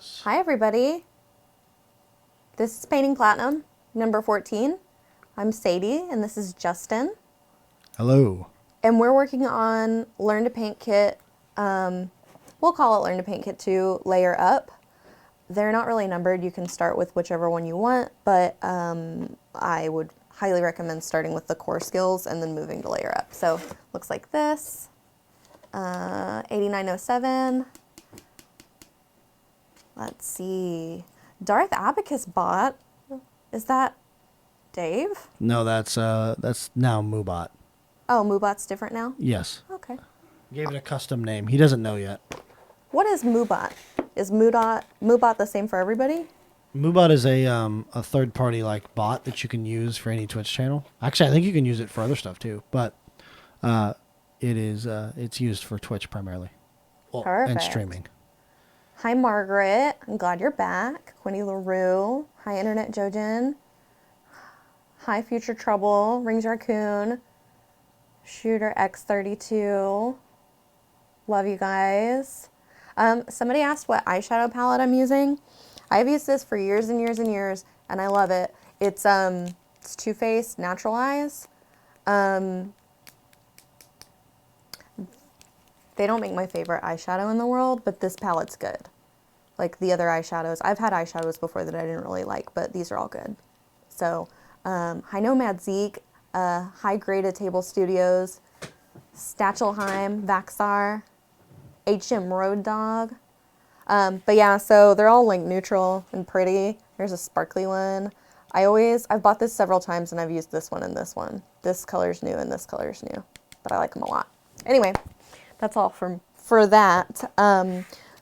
Yes. Hi, everybody. This is Painting Platinum, number 14. I'm Sadie, and this is Justin. Hello. And we're working on Learn to Paint Kit. We'll call it Learn to Paint Kit 2 Layer Up. They're not really numbered. You can start with whichever one you want, but I would highly recommend starting with the core skills and then moving to Layer Up. So, looks like this. 8907. Let's see. Darth Abacus bot. Is that Dave? No, that's now Moobot. Oh, Moobot's different now? Yes. Okay. Gave it a custom name. He doesn't know yet. What is Moobot? Is Moobot the same for everybody? Moobot is a third party like bot that you can use for any Twitch channel. Actually, I think you can use it for other stuff too, but it's used for Twitch primarily. Well, Perfect. And streaming. Hi, Margaret. I'm glad you're back. Quinny LaRue. Hi, Internet Jojen. Hi, Future Trouble. Rings Raccoon. Shooter X32. Love you guys. Somebody asked what eyeshadow palette I'm using. I've used this for years and years and years, and I love it. It's Too Faced Natural Eyes. They don't make my favorite eyeshadow in the world, but this palette's good. Like the other eyeshadows. I've had eyeshadows before that I didn't really like, but these are all good. So, hi Nomad Zeke, hi Greta Table Studios, Stachelheim, Vaxar, HM Road Dog. But yeah, so they're all like neutral and pretty. There's a sparkly one. I've bought this several times and I've used this one and this one. This color's new and this color's new, but I like them a lot. Anyway. That's all for that.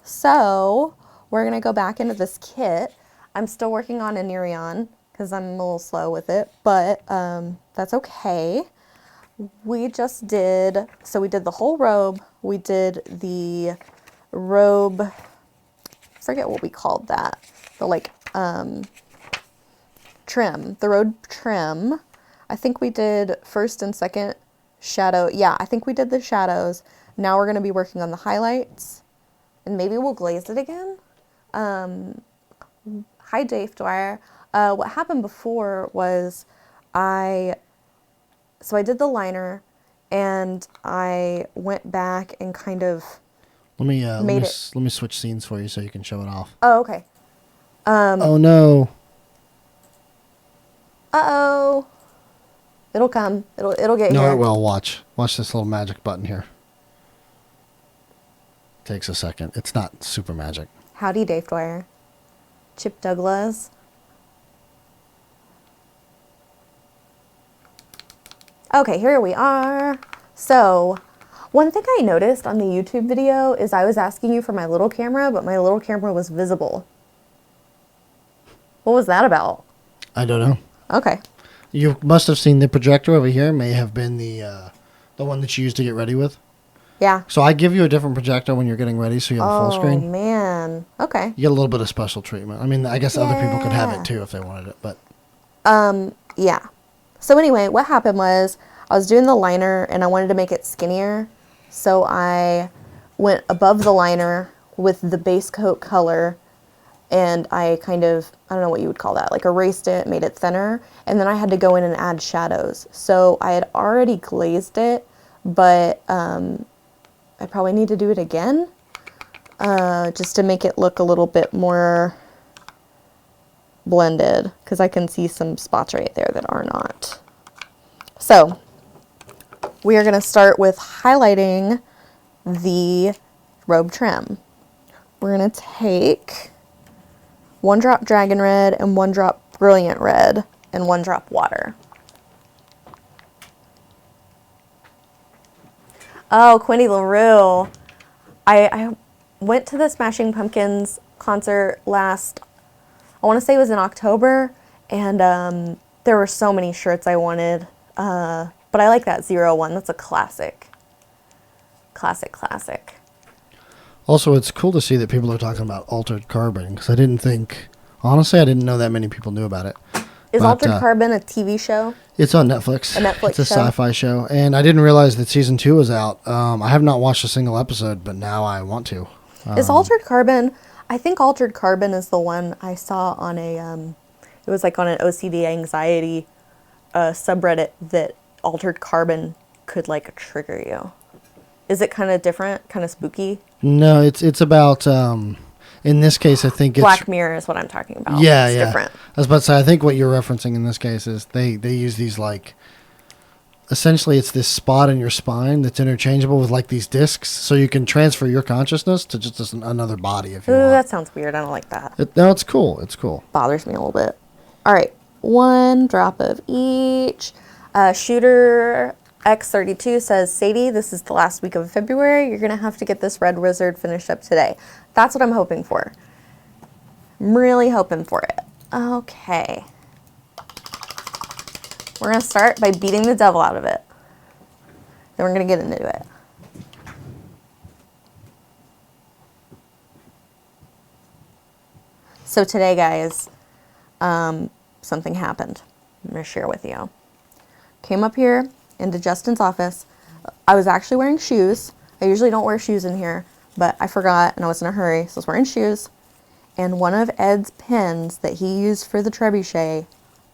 So we're going to go back into this kit. I'm still working on Anirion because I'm a little slow with it, but that's okay. We did the whole robe. We did the robe, forget what we called that. The trim, the robe trim. I think we did first and second shadow. Yeah, I think we did the shadows. Now we're going to be working on the highlights, and maybe we'll glaze it again. Hi, Dave Dwyer. What happened before was I did the liner, and I went back and kind of Let me switch scenes for you so you can show it off. Oh, okay. Oh no. Uh-oh. It'll come. It'll get here. No, it will. Watch this little magic button here. Takes a second. It's not super magic. Howdy, Dave Dwyer. chipdouglaz. Okay, here we are. So, one thing I noticed on the YouTube video is I was asking you for my little camera, but my little camera was visible. What was that about? I don't know. Okay. You must have seen the projector over here. May have been the one that you used to get ready with. Yeah. So I give you a different projector when you're getting ready, so you have a full screen. Oh man. Okay. You get a little bit of special treatment. I mean, I guess other people could have it too if they wanted it, but. Yeah. So anyway, what happened was I was doing the liner and I wanted to make it skinnier. So I went above the liner with the base coat color and I kind of, I don't know what you would call that, like erased it, made it thinner. And then I had to go in and add shadows. So I had already glazed it, but I probably need to do it again just to make it look a little bit more blended because I can see some spots right there that are not. So we are going to start with highlighting the robe trim. We're going to take 1 drop Dragon Red and 1 drop Brilliant Red and 1 drop water. Oh, Quinny LaRue. I went to the Smashing Pumpkins concert last, I want to say it was in October, and there were so many shirts I wanted. But I like that 01. That's a classic. Classic. Also, it's cool to see that people are talking about Altered Carbon, because I didn't know that many people knew about it. Is Altered Carbon a TV show? It's on Netflix. A Netflix It's a show? sci-fi show, and I didn't realize that season 2 was out. I have not watched a single episode, but now I want to. Is Altered Carbon, I think altered carbon is the one I saw on a, it was like on an OCD anxiety subreddit that altered carbon could like trigger you. Is it kind of different, kind of spooky? No, it's about in this case I think it's Black Mirror is what I'm talking about. Yeah, It's yeah. different. I was about to say I think what you're referencing in this case is they use these like essentially it's this spot in your spine that's interchangeable with like these discs, so you can transfer your consciousness to just another body if you Ooh, want. that sounds weird. I don't like that. No, it's cool. It's cool. Bothers me a little bit. All right, 1 drop of each. Shooter X32 says, Sadie, this is the last week of February. You're going to have to get this Red Wizard finished up today. That's what I'm hoping for. I'm really hoping for it. Okay. We're going to start by beating the devil out of it. Then we're going to get into it. So today, guys, something happened. I'm going to share with you. Came up here into Justin's office. I was actually wearing shoes. I usually don't wear shoes in here, but I forgot and I was in a hurry, so I was wearing shoes. And one of Ed's pins that he used for the trebuchet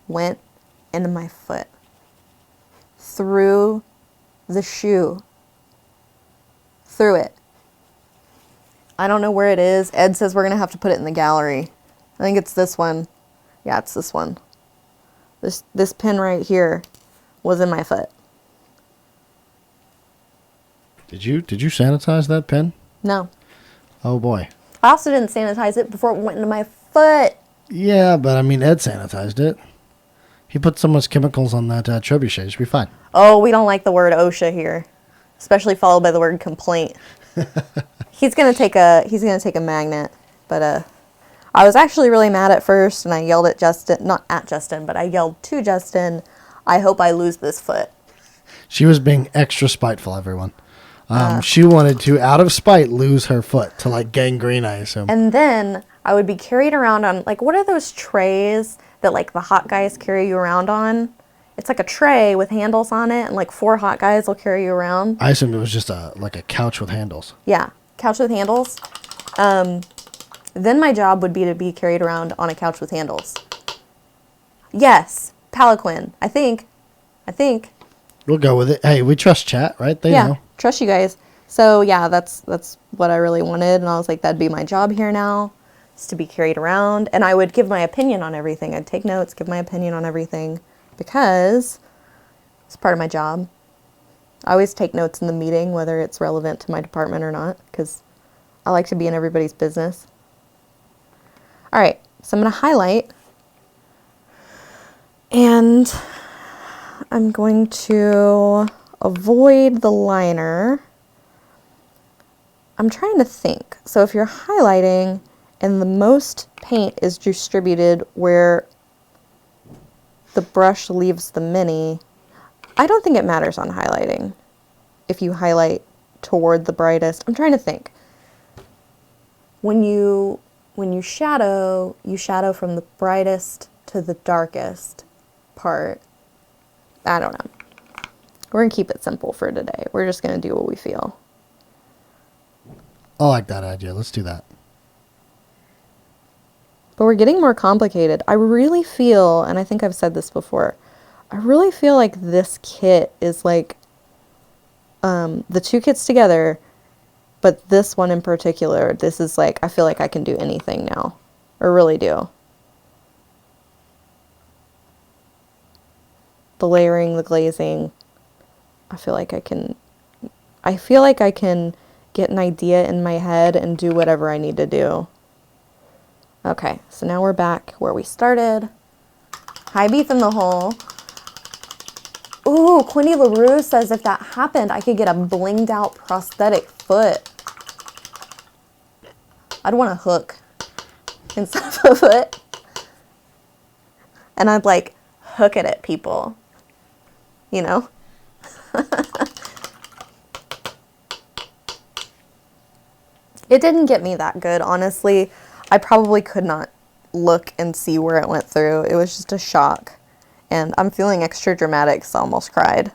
went into my foot. Through the shoe. Through it. I don't know where it is. Ed says we're going to have to put it in the gallery. I think it's this one. Yeah, it's this one. This pin right here was in my foot. Did you sanitize that pen? No. Oh boy. I also didn't sanitize it before it went into my foot. Yeah, but I mean Ed sanitized it. He put so much chemicals on that trebuchet. It should be fine. Oh, we don't like the word OSHA here, especially followed by the word complaint. He's gonna take a magnet, but I was actually really mad at first, and I yelled at Justin, not at Justin, but I yelled to Justin, I hope I lose this foot. She was being extra spiteful, everyone. She wanted to, out of spite, lose her foot to like gangrene, I assume. And then I would be carried around on, like, what are those trays that like the hot guys carry you around on? It's like a tray with handles on it, and like 4 hot guys will carry you around. I assumed it was just like a couch with handles. Yeah, couch with handles. Then my job would be to be carried around on a couch with handles. Yes, Palaquin. I think. We'll go with it. Hey, we trust chat, right? They Yeah, know. trust you guys. So yeah, that's what I really wanted, and I was like, that'd be my job here now, is to be carried around, and I would give my opinion on everything. I'd take notes, give my opinion on everything, because it's part of my job. I always take notes in the meeting, whether it's relevant to my department or not, because I like to be in everybody's business. All right, so I'm going to highlight, and I'm going to avoid the liner. I'm trying to think. So if you're highlighting and the most paint is distributed where the brush leaves the mini, I don't think it matters on highlighting if you highlight toward the brightest. I'm trying to think. When you shadow, you shadow from the brightest to the darkest part. I don't know. We're going to keep it simple for today. We're just going to do what we feel. I like that idea. Let's do that. But we're getting more complicated. I really feel, and I think I've said this before, I really feel like this kit is like the 2 kits together, but this one in particular, this is like, I feel like I can do anything now. I really do. The layering, the glazing, I feel like I can get an idea in my head and do whatever I need to do. Okay, so now we're back where we started. Hi, Beef in the Hole. Ooh, Quinny LaRue says if that happened, I could get a blinged out prosthetic foot. I'd want a hook instead of a foot. And I'd like hook it at people. You know? It didn't get me that good, honestly. I probably could not look and see where it went through. It was just a shock. And I'm feeling extra dramatic, so I almost cried.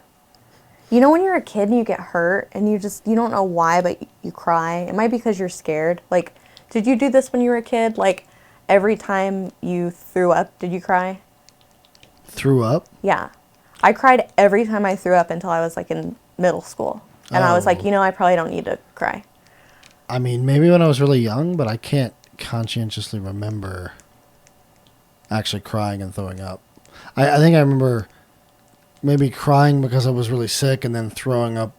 You know when you're a kid and you get hurt and you don't know why, but you cry? It might be because you're scared. Like, Did you do this when you were a kid? Like, every time you threw up, did you cry? Threw up? Yeah. I cried every time I threw up until I was, like, in middle school. And I was like, Oh. I probably don't need to cry. I mean, maybe when I was really young, but I can't conscientiously remember actually crying and throwing up. I think I remember maybe crying because I was really sick and then throwing up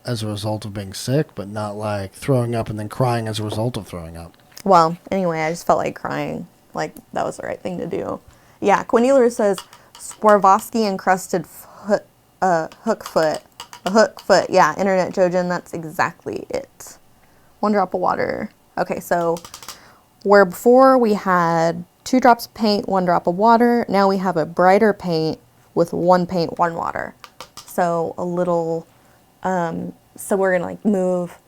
as a result of being sick, but not like throwing up and then crying as a result of throwing up. Well, anyway, I just felt like crying. Like, that was the right thing to do. Yeah, Quindealer says Swarovski encrusted hook foot. A hook foot. Yeah, Internet Jojen, that's exactly it. 1 drop of water. Okay, so where before we had 2 drops of paint, 1 drop of water, now we have a brighter paint with 1 paint, 1 water. So a little, so we're gonna like move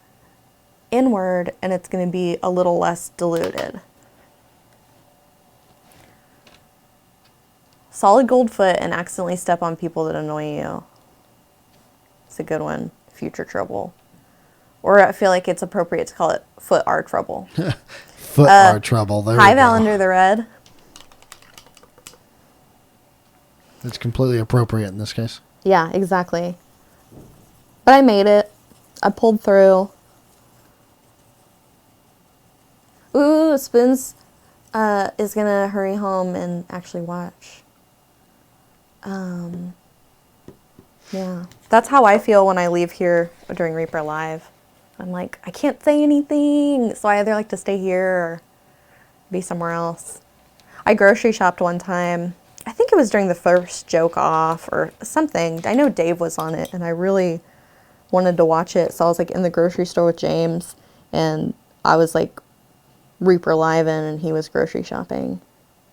inward and it's gonna be a little less diluted. Solid gold foot and accidentally step on people that annoy you. It's a good one. Future trouble. Or I feel like it's appropriate to call it foot our trouble. Foot our trouble. There Hi, we go. Valander the Red. It's completely appropriate in this case. Yeah, exactly. But I made it. I pulled through. Ooh, Spoons is going to hurry home and actually watch. Yeah. That's how I feel when I leave here during Reaper Live. I'm like, I can't say anything. So I either like to stay here or be somewhere else. I grocery shopped one time. I think it was during the first joke off or something. I know Dave was on it and I really wanted to watch it. So I was like in the grocery store with James and I was like Reaper Live in and he was grocery shopping.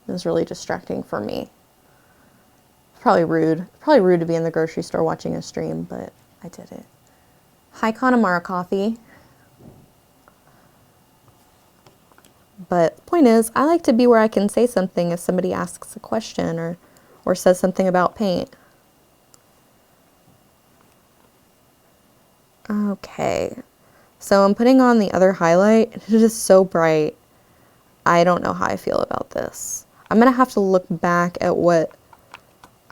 It was really distracting for me. Probably rude. Probably rude to be in the grocery store watching a stream, but I did it. Hi, Connemara Coffee. But the point is, I like to be where I can say something if somebody asks a question or says something about paint. Okay. So I'm putting on the other highlight. It is so bright. I don't know how I feel about this. I'm going to have to look back at what...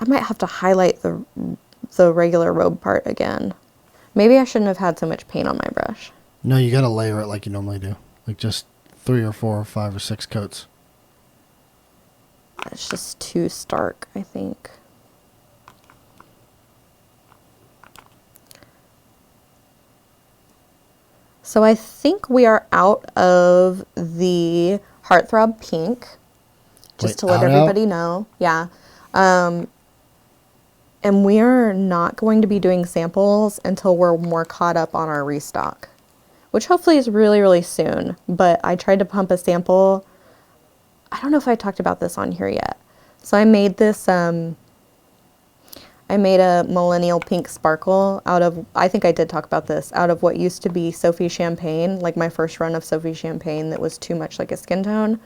I might have to highlight the regular robe part again. Maybe I shouldn't have had so much paint on my brush. No, you got to layer it like you normally do. Like just 3 or 4 or 5 or 6 coats. It's just too stark, I think. So I think we are out of the Heartthrob Pink. Just Wait, to let everybody know. Yeah. And we are not going to be doing samples until we're more caught up on our restock, which hopefully is really, really soon. But I tried to pump a sample. I don't know if I talked about this on here yet. So I made this, I made a millennial pink sparkle out of, I think I did talk about this, out of what used to be Sophie Champagne, like my first run of Sophie Champagne that was too much like a skin tone.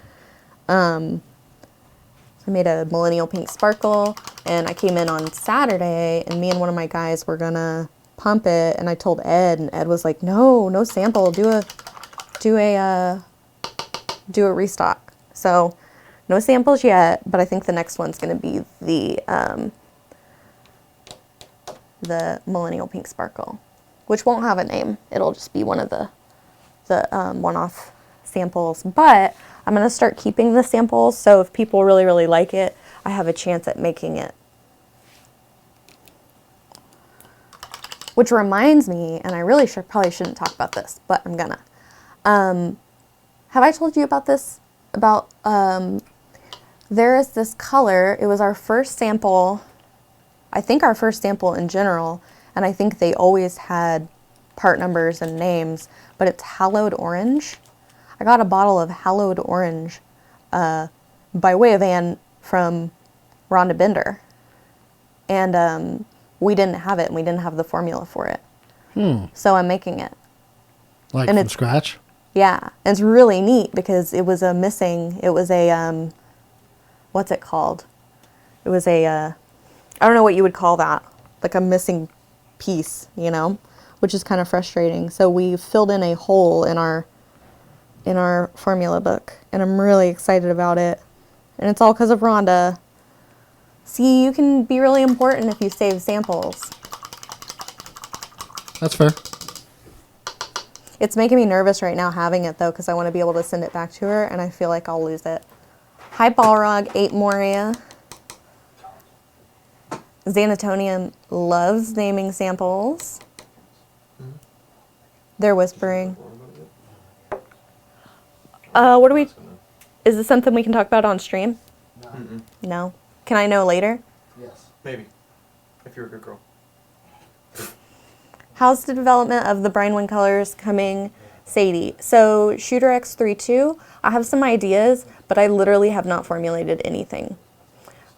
I made a millennial pink sparkle and I came in on Saturday and me and one of my guys were gonna pump it and I told Ed and Ed was like, no sample, do a restock. So no samples yet, but I think the next one's gonna be the millennial pink sparkle, which won't have a name. It'll just be one of the one-off samples, but I'm going to start keeping the samples, so if people really, really like it, I have a chance at making it. Which reminds me, and I really probably shouldn't talk about this, but I'm gonna. Have I told you about this? About, there is this color, it was our first sample, I think our first sample in general, and I think they always had part numbers and names, but it's hallowed orange. I got a bottle of hallowed orange by way of Anne from Rhonda Bender. And we didn't have it, and we didn't have the formula for it. So I'm making it. Like and from scratch? Yeah. And it's really neat because it was a, what's it called? It was I don't know what you would call that. Like a missing piece, you know? Which is kind of frustrating. So we filled in a hole in our in our formula book, and I'm really excited about it. And it's all because of Rhonda. See, you can be really important if you save samples. That's fair. It's making me nervous right now having it, though, because I want to be able to send it back to her, and I feel like I'll lose it. Hi, Balrog, 8 Moria. Xanatonium loves naming samples. They're whispering. What do we... Is this something we can talk about on stream? No. No? Can I know later? Yes. Maybe. If you're a good girl. How's the development of the Brinewind colors coming, Sadie? So, Shooter X32, I have some ideas, but I literally have not formulated anything.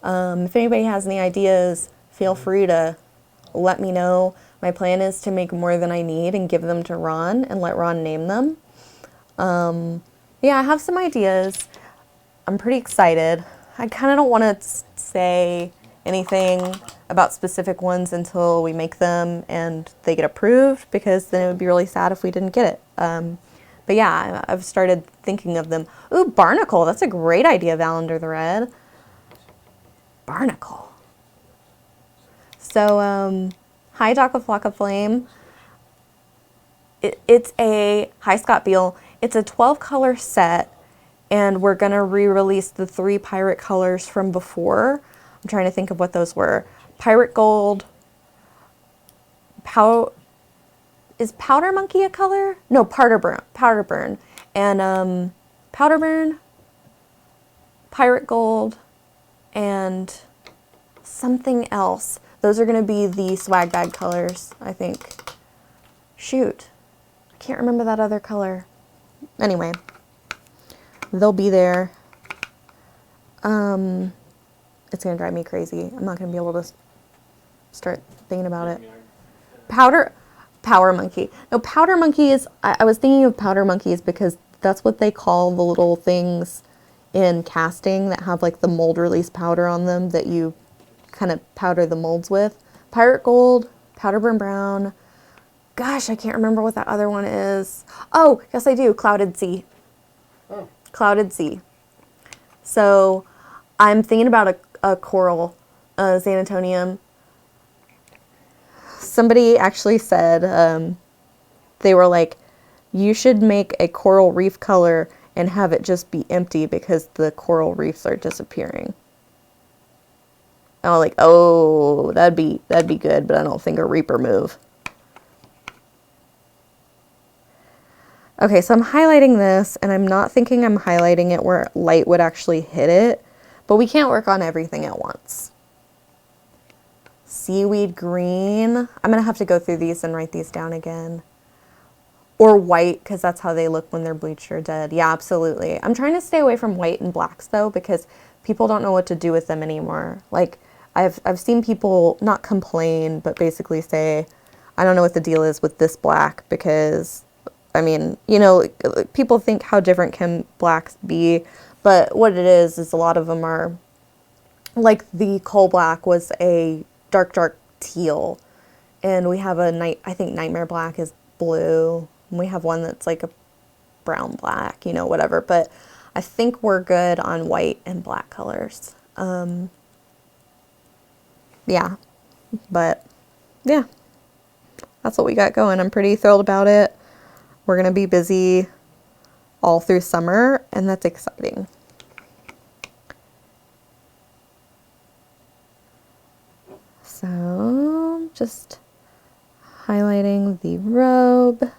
If anybody has any ideas, feel free to let me know. My plan is to make more than I need and give them to Ron and let Ron name them. Yeah, I have some ideas. I'm pretty excited. I kind of don't want to say anything about specific ones until we make them and they get approved, because then it would be really sad if we didn't get it. But yeah, I've started thinking of them. Ooh, Barnacle. That's a great idea, Valander the Red. Barnacle. So, hi, Daka Flocka Flame. It's a, hi, Scott Beal. It's a 12 color set, and we're going to re-release the 3 pirate colors from before. I'm trying to think of what those were. Pirate Gold. Is Powder Monkey a color? No, Powder Burn. And Powder Burn, Pirate Gold, and something else. Those are going to be the swag bag colors, I think. Shoot. I can't remember that other color. Anyway, they'll be there. It's going to drive me crazy. I'm not going to be able to start thinking about it. Power Monkey. No, Powder Monkey is, I was thinking of Powder Monkeys because that's what they call the little things in casting that have like the mold release powder on them that you kind of powder the molds with. Pirate Gold, Powder Burn Brown. Gosh, I can't remember what that other one is. Oh, yes I do. Clouded Sea. Oh. Clouded Sea. So I'm thinking about a coral Xanatonium. Somebody actually said, they were like, you should make a coral reef color and have it just be empty because the coral reefs are disappearing. And I was like, oh, that'd be good, but I don't think a Reaper move. Okay, so I'm highlighting this, and I'm not thinking I'm highlighting it where light would actually hit it, but we can't work on everything at once. Seaweed green. I'm going to have to go through these and write these down again. Or white, because that's how they look when they're bleached or dead. Yeah, absolutely. I'm trying to stay away from white and blacks, though, because people don't know what to do with them anymore. Like, I've seen people not complain, but basically say, I don't know what the deal is with this black, because I mean, you know, people think how different can blacks be, but what it is a lot of them are, like the coal black was a dark teal, and we have I think Nightmare Black is blue, and we have one that's like a brown black, you know, whatever, but I think we're good on white and black colors. Yeah, but yeah, that's what we got going. I'm pretty thrilled about it. We're going to be busy all through summer, and that's exciting. So, just highlighting the robe.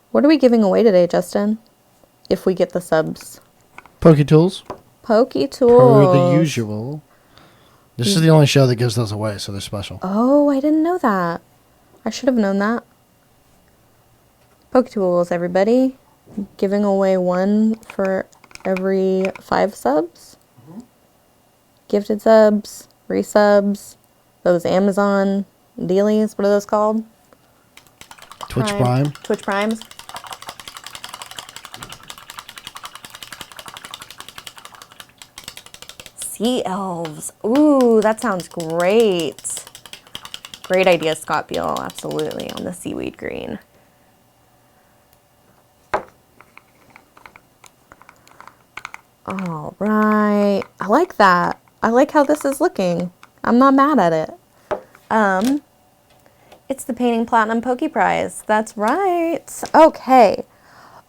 What are we giving away today, Justin? If we get the subs. Pokey Tools. Pokey Per Tools. the usual. This is the only show that gives those away, so they're special. Oh, I didn't know that. I should have known that. Pokey Tools, everybody. Giving away one for every 5 subs. Gifted subs, resubs, those Amazon dealies. What are those called? Twitch Prime. Twitch Primes. Sea elves. Ooh, that sounds great. Great idea, Scott Beal. Absolutely, on the seaweed green. All right. I like that. I like how this is looking. I'm not mad at it. It's the Painting Platinum Poke Prize. That's right. Okay.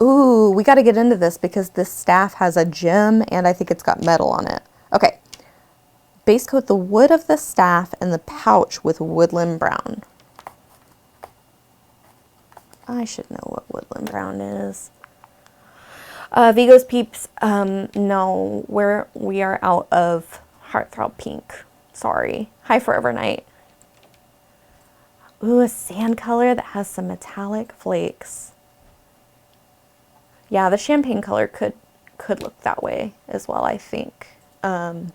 Ooh, we got to get into this because this staff has a gem and I think it's got metal on it. Okay. Base coat the wood of the staff and the pouch with woodland brown. I should know what woodland brown is. Vigo's peeps, no, we are out of Heartthrob Pink. Sorry. Hi, Forever Night. Ooh, a sand color that has some metallic flakes. Yeah, the champagne color could look that way as well, I think. High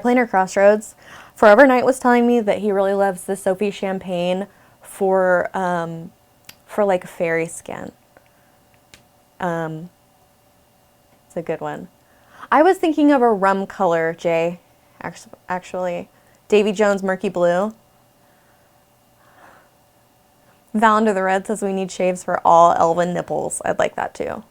Plainer Crossroads. Forever Night was telling me that he really loves the Sophie Champagne for like fairy skin. It's a good one. I was thinking of a rum color, Jay, actually. Davy Jones Murky Blue. Val Under the Red says we need shaves for all elven nipples. I'd like that too.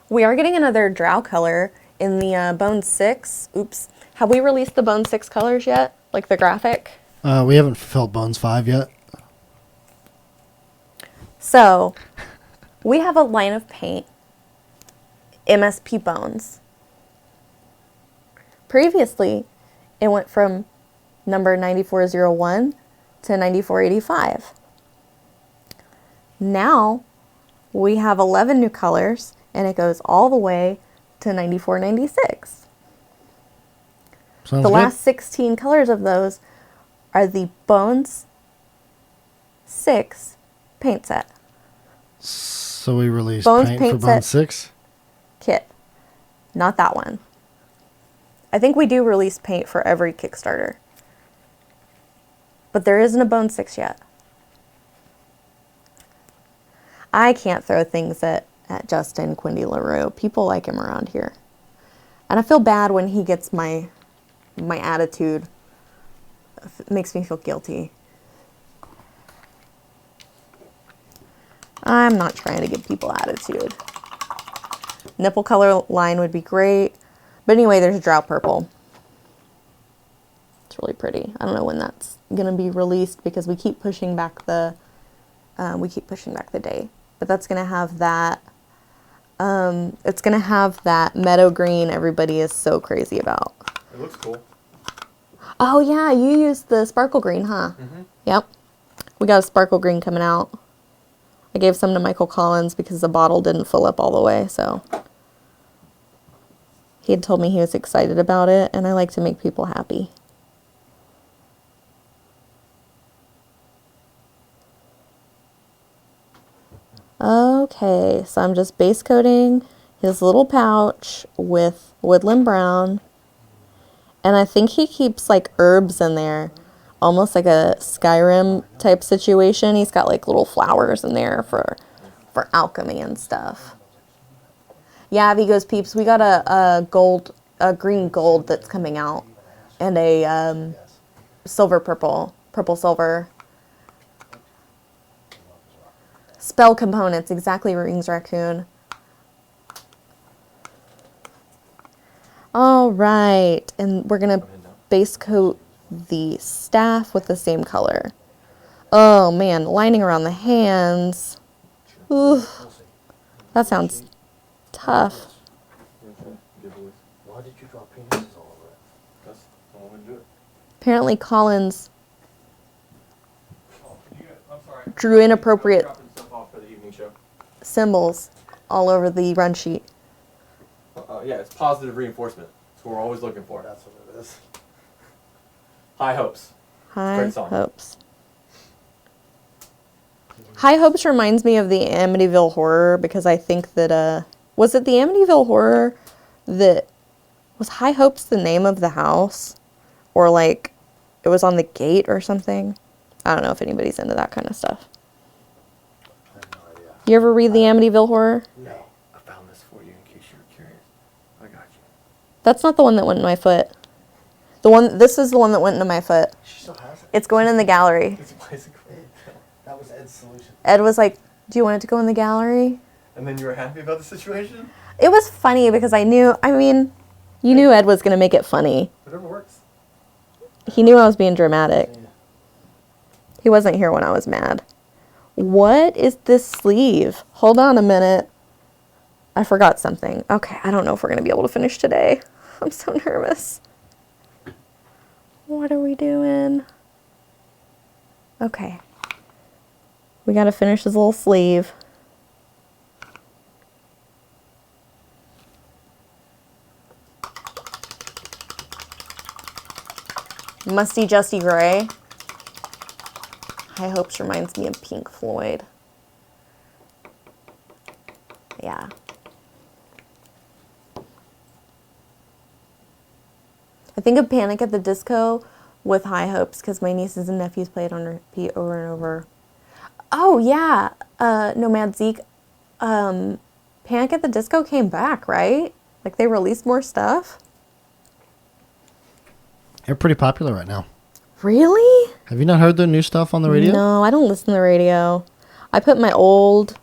We are getting another drow color in the Bone 6. Oops. Have we released the Bone 6 colors yet? Like the graphic? We haven't fulfilled Bones 5 yet. So, we have a line of paint. MSP Bones. Previously, it went from number 9401 to 9485. Now, we have 11 new colors, and it goes all the way to 9496. Sounds The good. last 16 colors of those are the Bones 6 paint set So we released Bones paint paint for Bone set. 6. kit. Not that one. I think we do release paint for every Kickstarter. But there isn't a Bone 6 yet. I can't throw things at Justin Quindy LaRue. People like him around here. And I feel bad when he gets my attitude. It makes me feel guilty. I'm not trying to give people attitude. Nipple color line would be great. But anyway, there's Drow Purple. It's really pretty. I don't know when that's going to be released because we keep pushing back the day. But that's going to have that it's going to have that meadow green everybody is so crazy about. It looks cool. Oh yeah, you used the sparkle green, huh? Mm-hmm. Yep. We got a sparkle green coming out. I gave some to Michael Collins because the bottle didn't fill up all the way, so he had told me he was excited about it, and I like to make people happy. Okay, so I'm just base coating his little pouch with woodland brown. And I think he keeps like herbs in there, almost like a Skyrim type situation. He's got like little flowers in there for alchemy and stuff. Yeah, Vigo's peeps, we got a green gold that's coming out, and a silver purple silver. Spell components, exactly, Rings Raccoon. All right, and we're gonna base coat the staff with the same color. Oh man, lining around the hands. Ooh, that sounds tough. Why did you draw penises all over it? That's the one way to do it. Apparently Collins I'm sorry. drew inappropriate Dropping stuff off for the evening show. symbols all over the run sheet. Yeah, it's positive reinforcement. That's what we're always looking for. That's what it is. High hopes. High Great song. Hopes. High Hopes reminds me of the Amityville Horror because I think that, was it the Amityville Horror that, was High Hopes the name of the house? Or like, it was on the gate or something? I don't know if anybody's into that kind of stuff. I have no idea. You ever read the Amityville Horror? No. I found this for you in case you were curious. I got you. That's not the one that went in my foot. This is the one that went into my foot. She still has it. It's going in the gallery. It's bicycle. That was Ed's solution. Ed was like, do you want it to go in the gallery? And then you were happy about the situation? It was funny because you knew Ed was going to make it funny. Whatever works. He knew I was being dramatic. Yeah. He wasn't here when I was mad. What is this sleeve? Hold on a minute. I forgot something. Okay, I don't know if we're going to be able to finish today. I'm so nervous. What are we doing? Okay. We got to finish this little sleeve. Musty Justy Gray. High Hopes reminds me of Pink Floyd. Yeah. I think of Panic at the Disco with High Hopes because my nieces and nephews play it on repeat over and over. Oh, yeah. Nomad Zeke. Panic at the Disco came back, right? Like they released more stuff? They're pretty popular right now. Really? Have you not heard their new stuff on the radio? No, I don't listen to the radio. I put my old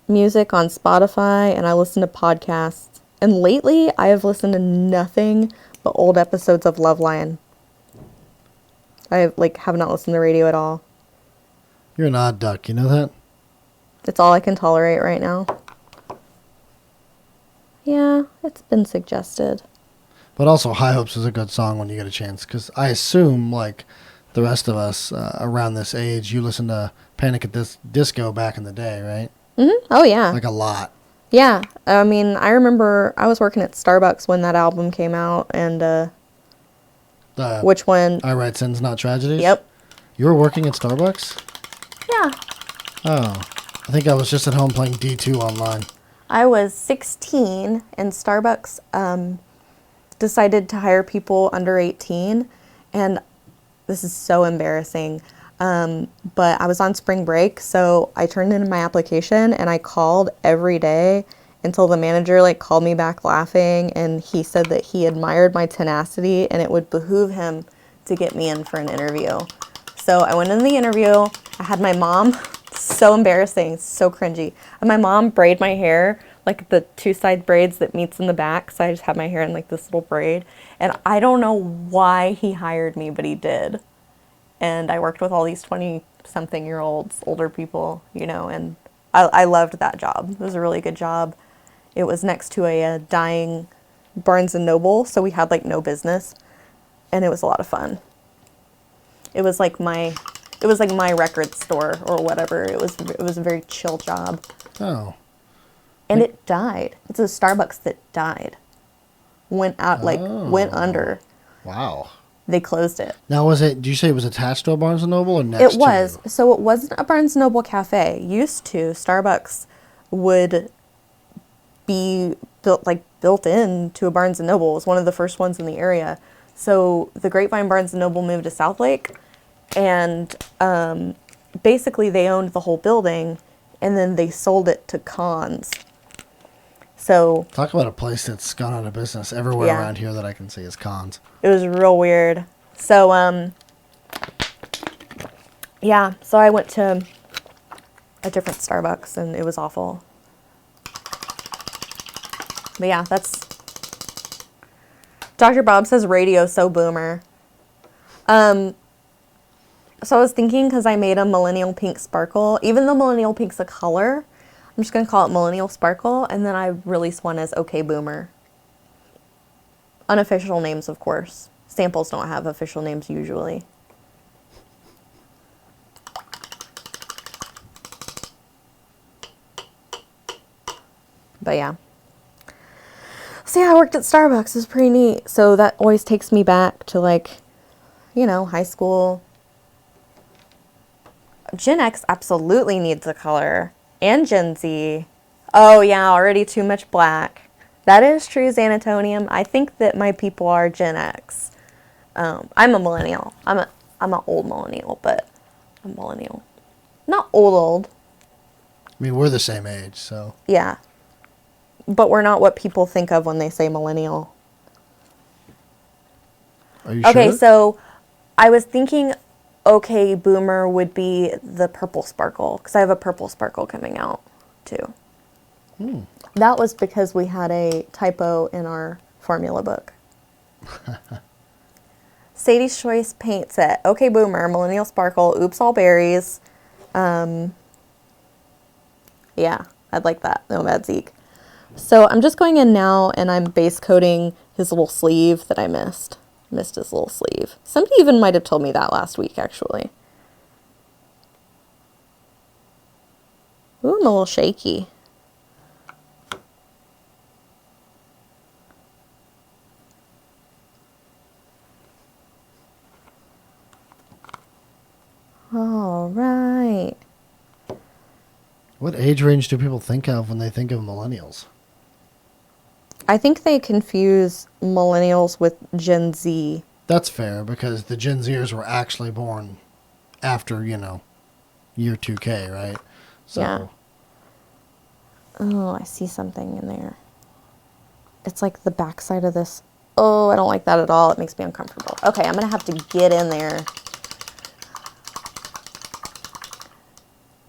music on Spotify and I listen to podcasts. And lately, I have listened to nothing but old episodes of Loveline. I have not listened to the radio at all. You're an odd duck, you know that? It's all I can tolerate right now. Yeah, it's been suggested. But also, High Hopes is a good song when you get a chance, because I assume, like the rest of us around this age, you listen to Panic at Disco back in the day, right? Mm-hmm. Oh, yeah. Like a lot. Yeah. I mean, I remember I was working at Starbucks when that album came out, and which one? I Write Sins, Not Tragedies? Yep. You were working at Starbucks? Yeah. Oh. I think I was just at home playing D2 online. I was 16, and Starbucks decided to hire people under 18, and this is so embarrassing, but I was on spring break, so I turned in my application, and I called every day until the manager called me back laughing, and he said that he admired my tenacity, and it would behoove him to get me in for an interview. So I went in the interview. I had my mom, so embarrassing, so cringy. I had my mom braid my hair, the two side braids that meets in the back. So I just had my hair in this little braid. And I don't know why he hired me, but he did. And I worked with all these 20-something-year-olds, older people, and I loved that job. It was a really good job. It was next to a dying Barnes & Noble, so we had no business. And it was a lot of fun. It was like my record store or whatever. It was a very chill job. Oh. And it died. It's a Starbucks that died. Went out, went under. Wow. They closed it. Now, did you say it was attached to a Barnes & Noble or next to? It was. So it wasn't a Barnes & Noble cafe. Used to, Starbucks would be built in to a Barnes & Noble. It was one of the first ones in the area. So the Grapevine Barnes & Noble moved to Southlake, and basically they owned the whole building, and then they sold it to Conn's. So Talk about a place that's gone out of business. Everywhere around here that I can see is Cons. it was real weird. So yeah, so I went to a different Starbucks, and it was awful. But yeah, that's... Dr. Bob says radio so boomer. So I was thinking, because I made a millennial pink sparkle, even though millennial pink's a color, I'm just going to call it millennial sparkle, and then I released one as okay boomer. Unofficial names, of course. Samples don't have official names usually. But yeah. So yeah, I worked at Starbucks. It was pretty neat. So that always takes me back to high school. Gen X absolutely needs a color. And Gen Z. Oh yeah, already too much black. That is true, Xanatonium. I think that my people are Gen X. I'm a millennial. I'm an old millennial, but I'm millennial. Not old. I mean, we're the same age, so. Yeah. But we're not what people think of when they say millennial. Are you sure? Okay, so I was thinking okay boomer would be the purple sparkle, because I have a purple sparkle coming out too. That was because we had a typo in our formula book. Sadie's Choice paint set. Okay boomer, millennial sparkle, oops all berries. Yeah, I'd like that. Nomad Zeke. So I'm just going in now and I'm base coating his little sleeve that I missed. Missed his little sleeve. Somebody even might have told me that last week, actually. Ooh, I'm a little shaky. All right. What age range do people think of when they think of millennials? I think they confuse millennials with Gen Z. That's fair, because the Gen Zers were actually born after, year 2K, right? So, Yeah. Oh, I see something in there. It's like the backside of this. Oh, I don't like that at all. It makes me uncomfortable. Okay, I'm going to have to get in there.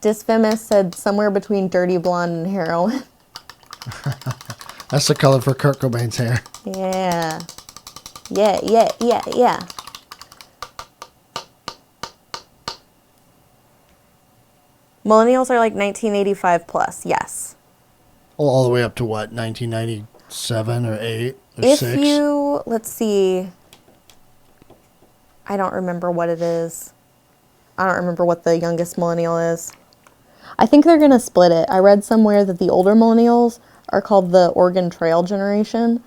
Disfamous said somewhere between dirty blonde and heroin. that's the color for Kurt Cobain's hair. Yeah. Yeah. Millennials are like 1985 plus, yes. Well, all the way up to what, 1997 or 8 or If 6? you, let's see, I don't remember what it is. I don't remember what the youngest millennial is. I think they're going to split it. I read somewhere that the older millennials are called the Oregon Trail generation.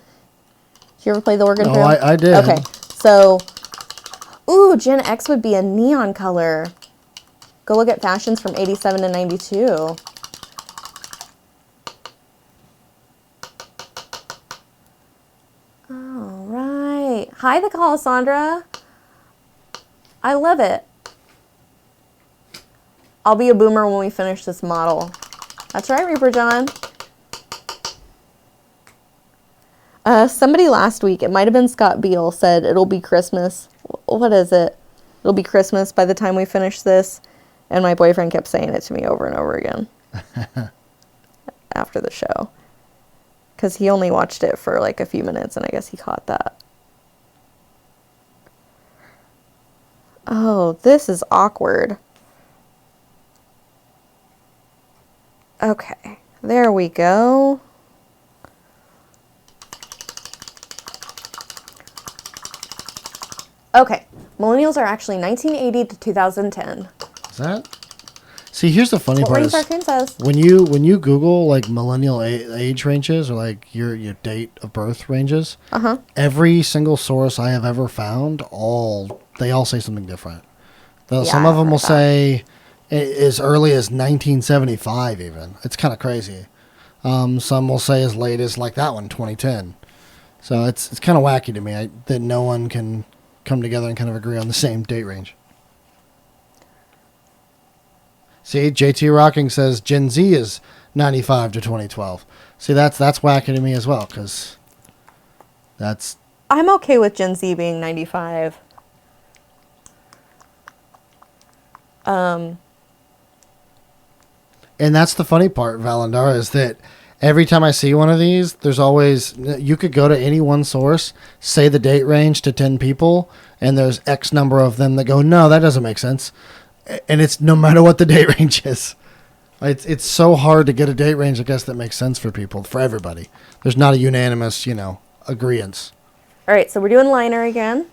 Did you ever play the Oregon Trail? I did. Okay, so, ooh, Gen X would be a neon color. Go look at fashions from 87 to 92. All right. Hi, the Calasandra. I love it. I'll be a boomer when we finish this model. That's right, Reaper John. Somebody last week, it might have been Scott Beal, said it'll be Christmas. What is it? It'll be Christmas by the time we finish this. And my boyfriend kept saying it to me over and over again after the show. Because he only watched it for like a few minutes, and I guess he caught that. Oh, this is awkward. Okay, there we go. Okay, millennials are actually 1980 to 2010. Is that? See, here's the funny What part Rain is Raccoon says. when you Google like millennial age ranges or like your date of birth ranges, every single source I have ever found, they all say something different. Though Yeah, some of I've them will heard that. say as early as 1975 even. It's kind of crazy. Some will say as late as like that one, 2010. So it's kind of wacky to me that no one can come together and kind of agree on the same date range. See, JT Rocking says Gen Z is 95 to 2012. See, that's wacky to me as well, because that's... I'm okay with Gen Z being 95. And that's the funny part, Valandara, is that every time I see one of these, there's always... You could go to any one source, say the date range to 10 people, and there's X number of them that go, no, that doesn't make sense. And it's no matter what the date range is. It's so hard to get a date range, I guess, that makes sense for people, for everybody. There's not a unanimous, agreeance. All right, so we're doing liner again.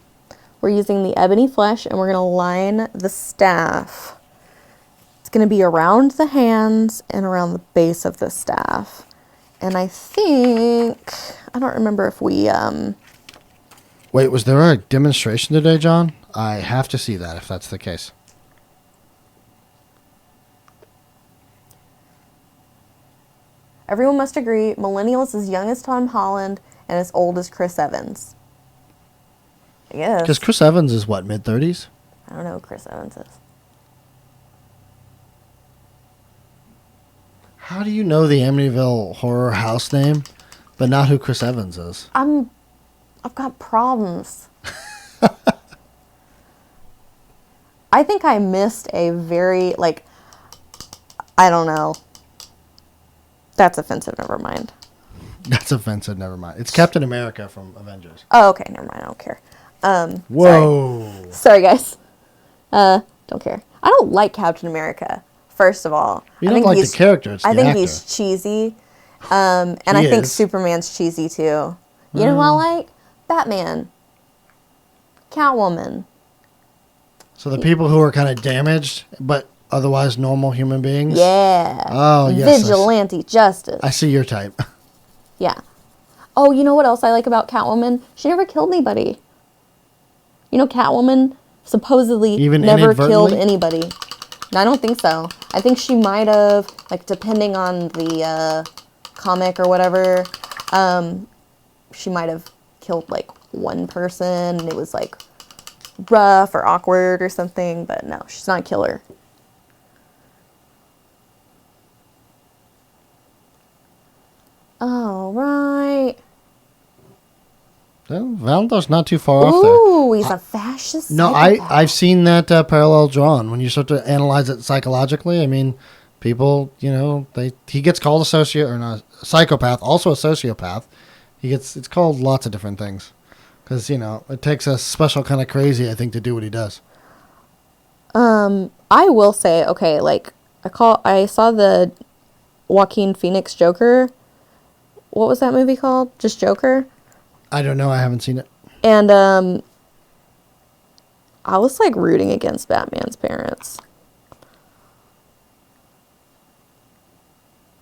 We're using the ebony flesh, and we're going to line the staff. It's going to be around the hands and around the base of the staff. And I don't remember if we... Wait, was there a demonstration today, John? I have to see that if that's the case. Everyone must agree, millennial is as young as Tom Holland and as old as Chris Evans. I guess. Because Chris Evans is what, mid-30s? I don't know who Chris Evans is. How do you know the Amityville Horror House name, but not who Chris Evans is? I've got problems. I think I missed a very, like, I don't know. That's offensive, never mind. That's offensive. Never mind. It's Captain America from Avengers. Oh, okay, never mind, I don't care. Whoa. Sorry, guys. Don't care. I don't like Captain America, first of all. You I don't think like he's, the character, it's I the think actor. he's cheesy. And I think is. Superman's cheesy, too. You know who I like? Batman. Catwoman. So the people who are kind of damaged, but otherwise normal human beings? Yeah. Oh, yes. Vigilante justice. I see your type. Yeah. Oh, you know what else I like about Catwoman? She never killed anybody. You know, Catwoman supposedly Even never killed inadvertently? anybody. No, I don't think so. I think she might have, like, depending on the comic or whatever, she might have killed, like, one person, and it was, like, rough or awkward or something, but no, she's not a killer. All right. Well, Valendo's not too far off there. Ooh, he's a fascist No, psychopath. I've seen that parallel drawn. When you start to analyze it psychologically, I mean, people, he gets called a psychopath, also a sociopath. It's called lots of different things. Because, it takes a special kind of crazy, I think, to do what he does. I will say, okay, like, I saw the Joaquin Phoenix Joker. What was that movie called? Just Joker? I don't know. I haven't seen it. And, I was, like, rooting against Batman's parents.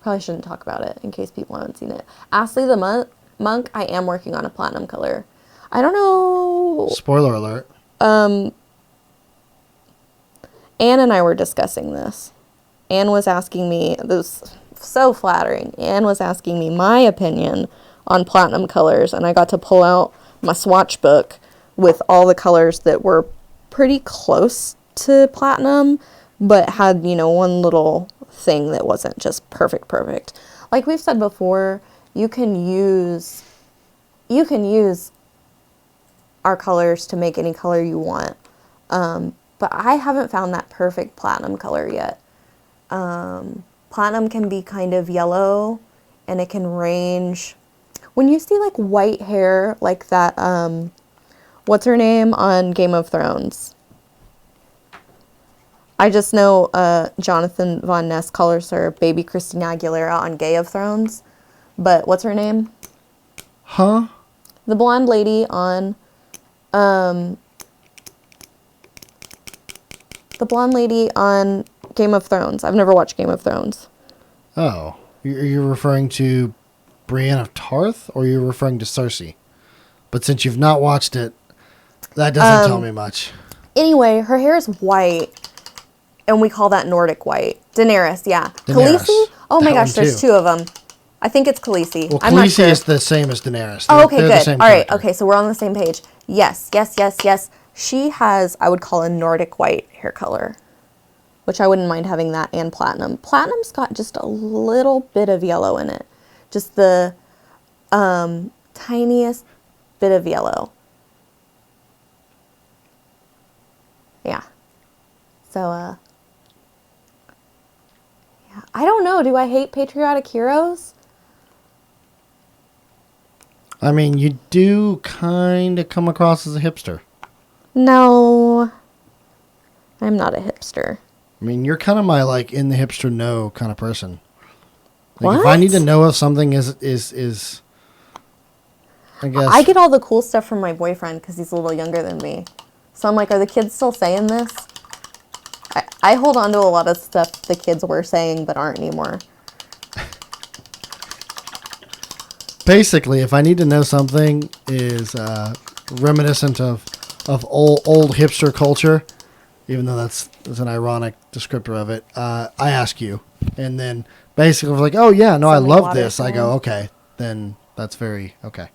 Probably shouldn't talk about it in case people haven't seen it. Ashley the Monk, I am working on a platinum color. I don't know. Spoiler alert. Anne and I were discussing this. Anne was asking me, this was so flattering. Anne was asking me my opinion on platinum colors, and I got to pull out my swatch book with all the colors that were pretty close to platinum, but had, one little thing that wasn't just perfect. Like we've said before, you can use our colors to make any color you want. But I haven't found that perfect platinum color yet. Platinum can be kind of yellow, and it can range. When you see like white hair, like that, what's her name on Game of Thrones? I just know Jonathan Von Ness colors her baby Christina Aguilera on Game of Thrones. But what's her name? Huh? The blonde lady on Game of Thrones. I've never watched Game of Thrones. Oh. You're referring to Brienne of Tarth, or you're referring to Cersei? But since you've not watched it, that doesn't tell me much. Anyway, her hair is white, and we call that Nordic white. Daenerys, yeah. Daenerys. Khaleesi? Oh my That gosh, one there's too. two of them. I think it's Khaleesi. Well, I'm not Khaleesi sure. is the same as Daenerys. Oh, okay, They're the good. same All right, character. okay, so we're on the same page. Yes. She has, I would call a Nordic white hair color, which I wouldn't mind having that and platinum. Platinum's got just a little bit of yellow in it. Just the tiniest bit of yellow. Yeah. So, yeah. I don't know. Do I hate patriotic heroes? I mean, you do kind of come across as a hipster. No. I'm not a hipster. I mean, you're kind of my, like, in the hipster know kind of person. Like, What? if I need to know if something is I guess. I get all the cool stuff from my boyfriend because he's a little younger than me. So I'm like, are the kids still saying this? I hold on to a lot of stuff the kids were saying but aren't anymore. Basically, if I need to know something is reminiscent of old hipster culture, even though that's an ironic descriptor of it, I ask you. And then basically, if like, oh yeah, no, I Something love water this. I thing. go, okay, then that's very, okay.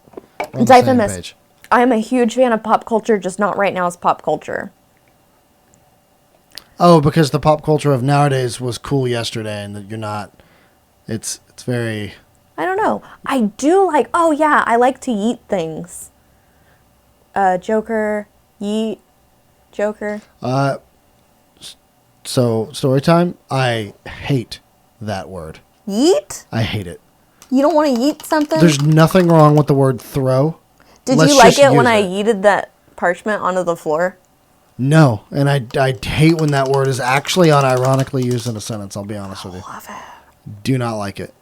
We're on the same Diphomus. page. I am a huge fan of pop culture, just not right now as pop culture. Oh, because the pop culture of nowadays was cool yesterday, and that you're not. It's very. I don't know. I do like, oh yeah, I like to yeet things. Joker, yeet, Joker. So, story time. I hate that word. Yeet? I hate it. You don't want to yeet something? There's nothing wrong with the word throw. Did Let's you like just it when use I yeeted that parchment onto the floor? No, and I hate when that word is actually unironically used in a sentence, I'll be honest with you. Love it. Do not like it.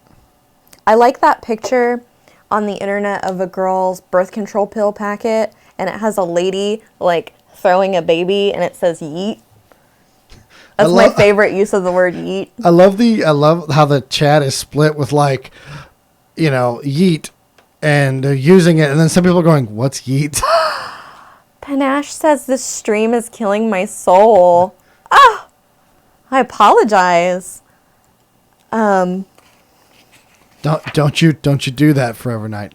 I like that picture on the internet of a girl's birth control pill packet, and it has a lady, like, throwing a baby, and it says yeet. That's my favorite use of the word yeet. I love how the chat is split with, like, you know, yeet, and they're using it, and then some people are going, what's yeet? Panache says this stream is killing my soul. Ah, I apologize. Don't you do that, Forever Night.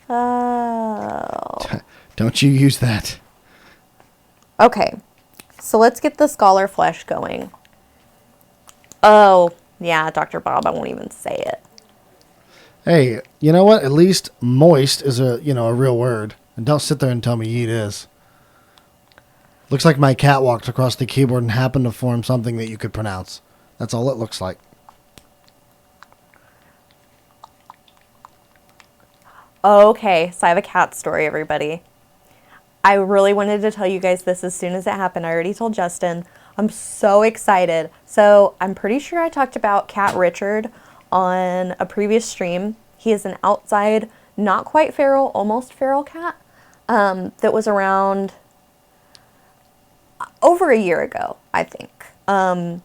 Oh. Don't you use that. Okay, so let's get the scholar flesh going. Oh, yeah, Dr. Bob, I won't even say it. Hey, you know what? At least moist is a real word. And don't sit there and tell me yeet is. Looks like my cat walked across the keyboard and happened to form something that you could pronounce. That's all it looks like. Okay, so I have a cat story, everybody. I really wanted to tell you guys this as soon as it happened. I already told Justin. I'm so excited. So I'm pretty sure I talked about Cat Richard on a previous stream. He is an outside, not quite feral, almost feral cat that was around over a year ago, I think. Nope,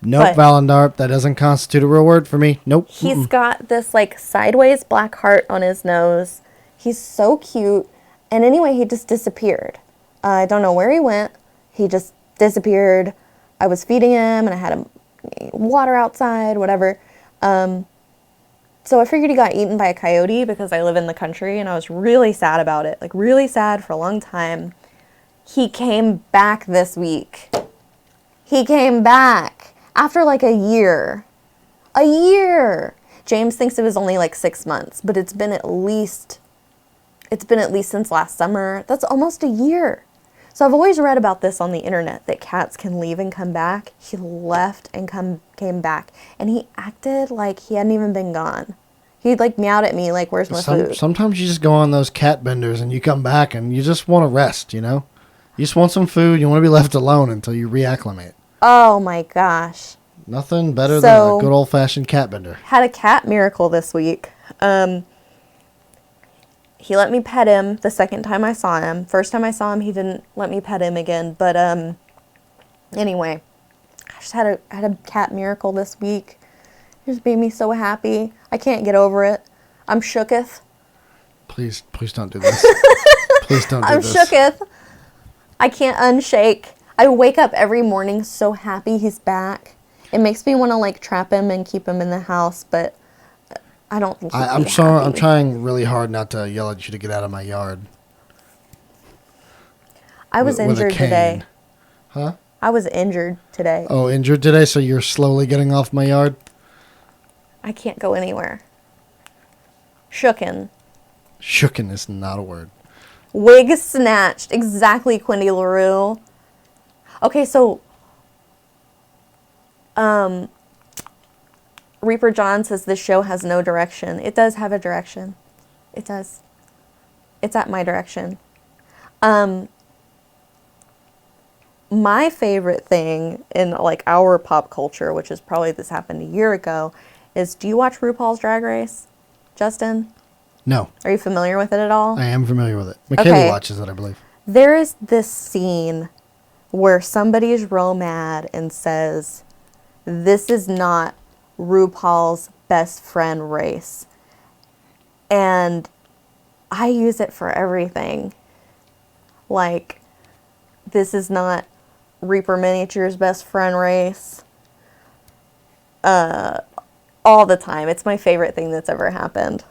but- Valendarp, that doesn't constitute a real word for me. Nope. He's got this like sideways black heart on his nose. He's so cute. And anyway, he just disappeared. I don't know where he went. He just disappeared. I was feeding him and I had him water outside, whatever. So I figured he got eaten by a coyote because I live in the country and I was really sad about it. Like really sad for a long time. He came back this week. He came back after like a year. A year! James thinks it was only like 6 months, but it's been at least since last summer. That's almost a year. So I've always read about this on the internet, that cats can leave and come back. He left and came back. And he acted like he hadn't even been gone. He'd like meowed at me like, where's my food? Sometimes you just go on those cat benders and you come back and you just want to rest, you know? You just want some food. You want to be left alone until you reacclimate. Oh my gosh. Nothing better than a good old-fashioned cat bender. Had a cat miracle this week. He let me pet him the second time I saw him. First time I saw him, he didn't let me pet him again. But anyway, I just had a cat miracle this week. It just made me so happy. I can't get over it. I'm shooketh. Please don't do this. Please don't do this. I'm shooketh. I can't unshake. I wake up every morning so happy he's back. It makes me want to like trap him and keep him in the house, but I don't think I'm sorry. I'm trying really hard not to yell at you to get out of my yard. I was injured today. Huh? I was injured today. Oh, injured today, so you're slowly getting off my yard? I can't go anywhere. Shooken. Shooken is not a word. Wig snatched. Exactly, Quindy LaRue. Okay, so Reaper John says this show has no direction. It does have a direction. It does. It's at my direction. My favorite thing in like our pop culture, which is probably this happened a year ago, is do you watch RuPaul's Drag Race, Justin? No. Are you familiar with it at all? I am familiar with it. Michaela watches it, I believe. There is this scene where somebody is real mad and says, this is not RuPaul's best friend race. And I use it for everything. Like, this is not Reaper Miniature's best friend race. All the time. It's my favorite thing that's ever happened.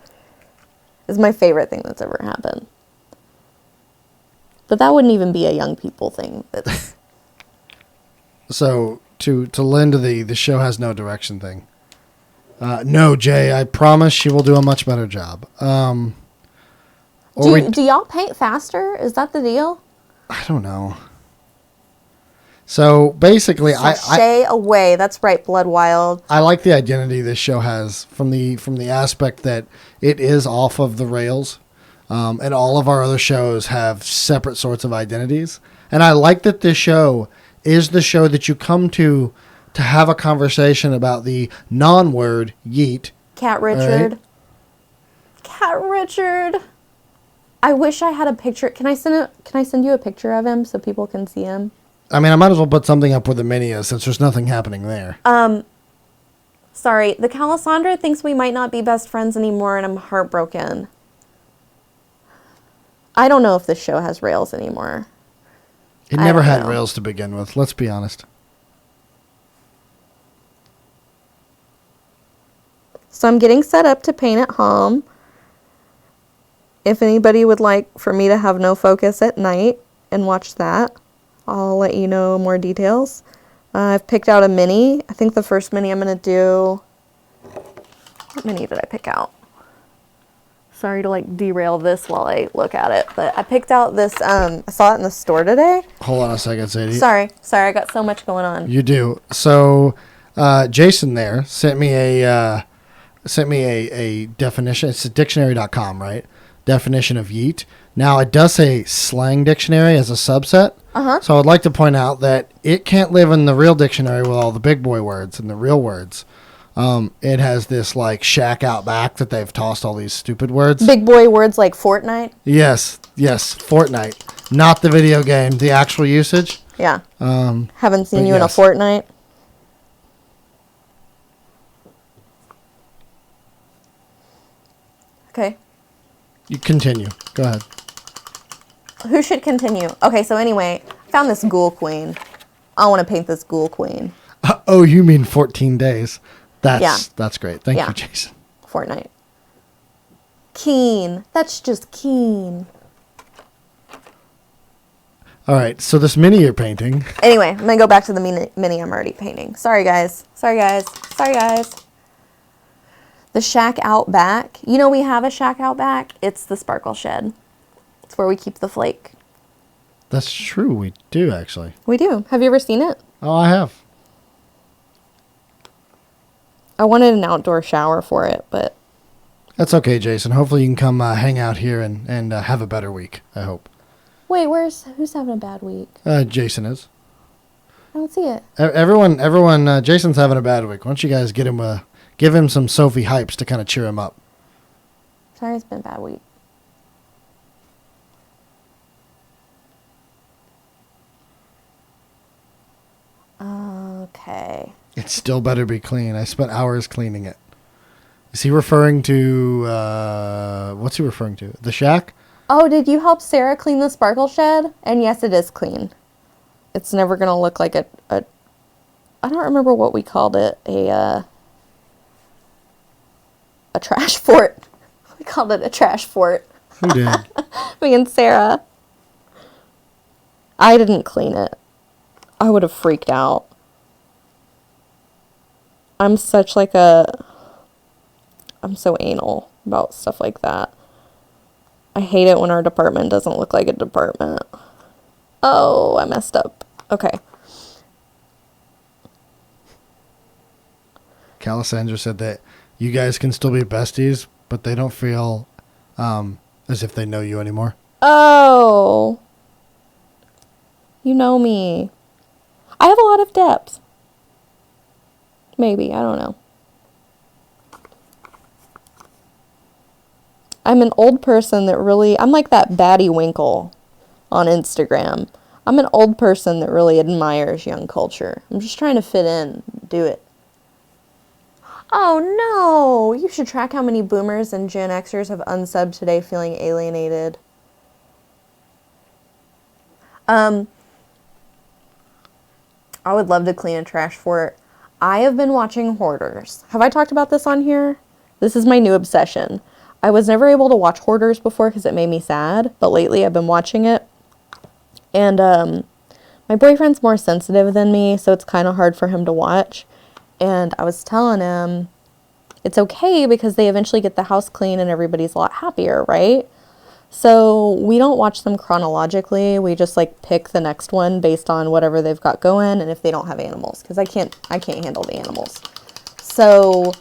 It's my favorite thing that's ever happened. But that wouldn't even be a young people thing. That's So, to lend to the show has no direction thing. No, Jay, I promise she will do a much better job. do y'all paint faster? Is that the deal? I don't know. So basically, Sashay away. That's right, Blood Wild. I like the identity this show has from the aspect that it is off of the rails, and all of our other shows have separate sorts of identities. And I like that this show is the show that you come to have a conversation about the non-word yeet. Cat Richard. Right. Cat Richard. I wish I had a picture. Can I send you a picture of him so people can see him? I mean, I might as well put something up where the mini is since there's nothing happening there. Sorry, the Calisandra thinks we might not be best friends anymore, and I'm heartbroken. I don't know if this show has rails anymore. It I never don't had know. rails to begin with. Let's be honest. So I'm getting set up to paint at home. If anybody would like for me to have no focus at night and watch that, I'll let you know more details. I've picked out a mini. I think the first mini I'm going to do... What mini did I pick out? Sorry to like derail this while I look at it, but I picked out this, I saw it in the store today. Hold on a second, Sadie. Sorry, I got so much going on. You do. So, Jason there sent me a definition. It's a dictionary.com, right? Definition of yeet. Now, it does say slang dictionary as a subset. Uh-huh. So, I'd like to point out that it can't live in the real dictionary with all the big boy words and the real words. It has this, like, shack out back that they've tossed all these stupid words. Big boy words like Fortnite. Yes, Fortnite. Not the video game, the actual usage. Yeah. Haven't but seen you in a yes. fortnight. Okay. You continue. Go ahead. Who should continue? Okay, so anyway, I found this ghoul queen. I want to paint this ghoul queen. Oh, you mean 14 days. That's great. Thank Yeah. you, Jason. Fortnite. Keen. That's just keen. All right, so this mini you're painting. Anyway, I'm going to go back to the mini I'm already painting. Sorry, guys. The shack out back. You know we have a shack out back? It's the sparkle shed. It's where we keep the flake. That's true, we do actually. We do. Have you ever seen it? Oh, I have. I wanted an outdoor shower for it, but... That's okay, Jason. Hopefully you can come hang out here and have a better week, I hope. Wait, who's having a bad week? Jason is. I don't see it. Everyone, Jason's having a bad week. Why don't you guys give him some Sophie hypes to kind of cheer him up? Sorry, it's been a bad week. Okay. It still better be clean. I spent hours cleaning it. Is he referring to, what's he referring to? The shack? Oh, did you help Sarah clean the sparkle shed? And yes, it is clean. It's never going to look like a I don't remember what we called it, a trash fort. We called it a trash fort. Who did? Me and Sarah. I didn't clean it. I would have freaked out. I'm so anal about stuff like that. I hate it when our department doesn't look like a department. Oh, I messed up. Okay. Calisandra said that you guys can still be besties, but they don't feel as if they know you anymore. Oh. You know me. I have a lot of depth. Maybe. I don't know. I'm an old person that really... I'm like that baddie Winkle on Instagram. I'm an old person that really admires young culture. I'm just trying to fit in. Do it. Oh, no. You should track how many boomers and Gen Xers have unsubbed today feeling alienated. I would love to clean a trash fort. I have been watching Hoarders. Have I talked about this on here? This is my new obsession. I was never able to watch Hoarders before because it made me sad, but lately I've been watching it. And my boyfriend's more sensitive than me, so it's kind of hard for him to watch. And I was telling him it's okay because they eventually get the house clean and everybody's a lot happier, right? So we don't watch them chronologically. We just like pick the next one based on whatever they've got going and if they don't have animals, because I can't handle the animals. So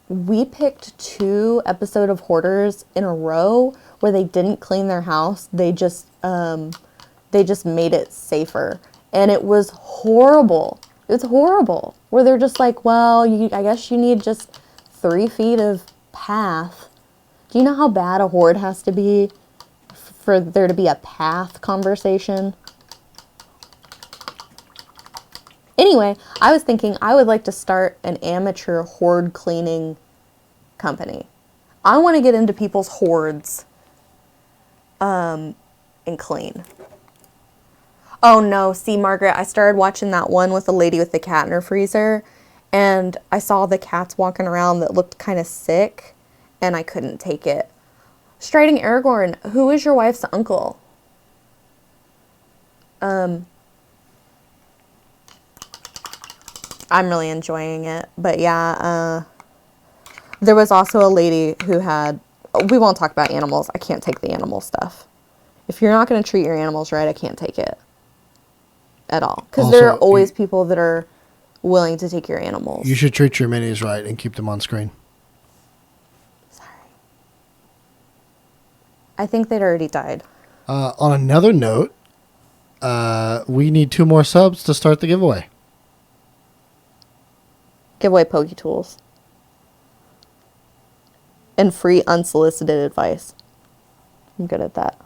we picked 2 episodes of Hoarders in a row where they didn't clean their house. They just made it safer, and it was horrible. It's horrible. Where they're just like, well, I guess you need just 3 feet of path. Do you know how bad a hoard has to be for there to be a path conversation? Anyway, I was thinking I would like to start an amateur hoard cleaning company. I want to get into people's hoards and clean. Oh no, see, Margaret, I started watching that one with the lady with the cat in her freezer, and I saw the cats walking around that looked kind of sick, and I couldn't take it. Striding Aragorn, who is your wife's uncle? I'm really enjoying it, but yeah, there was also a lady who had, we won't talk about animals. I can't take the animal stuff. If you're not going to treat your animals right, I can't take it at all. Because there are always people that are willing to take your animals. You should treat your minis right and keep them on screen. Sorry. I think they'd already died. On another note, we need 2 more subs to start the giveaway. Give away Poke Tools. And free unsolicited advice. I'm good at that.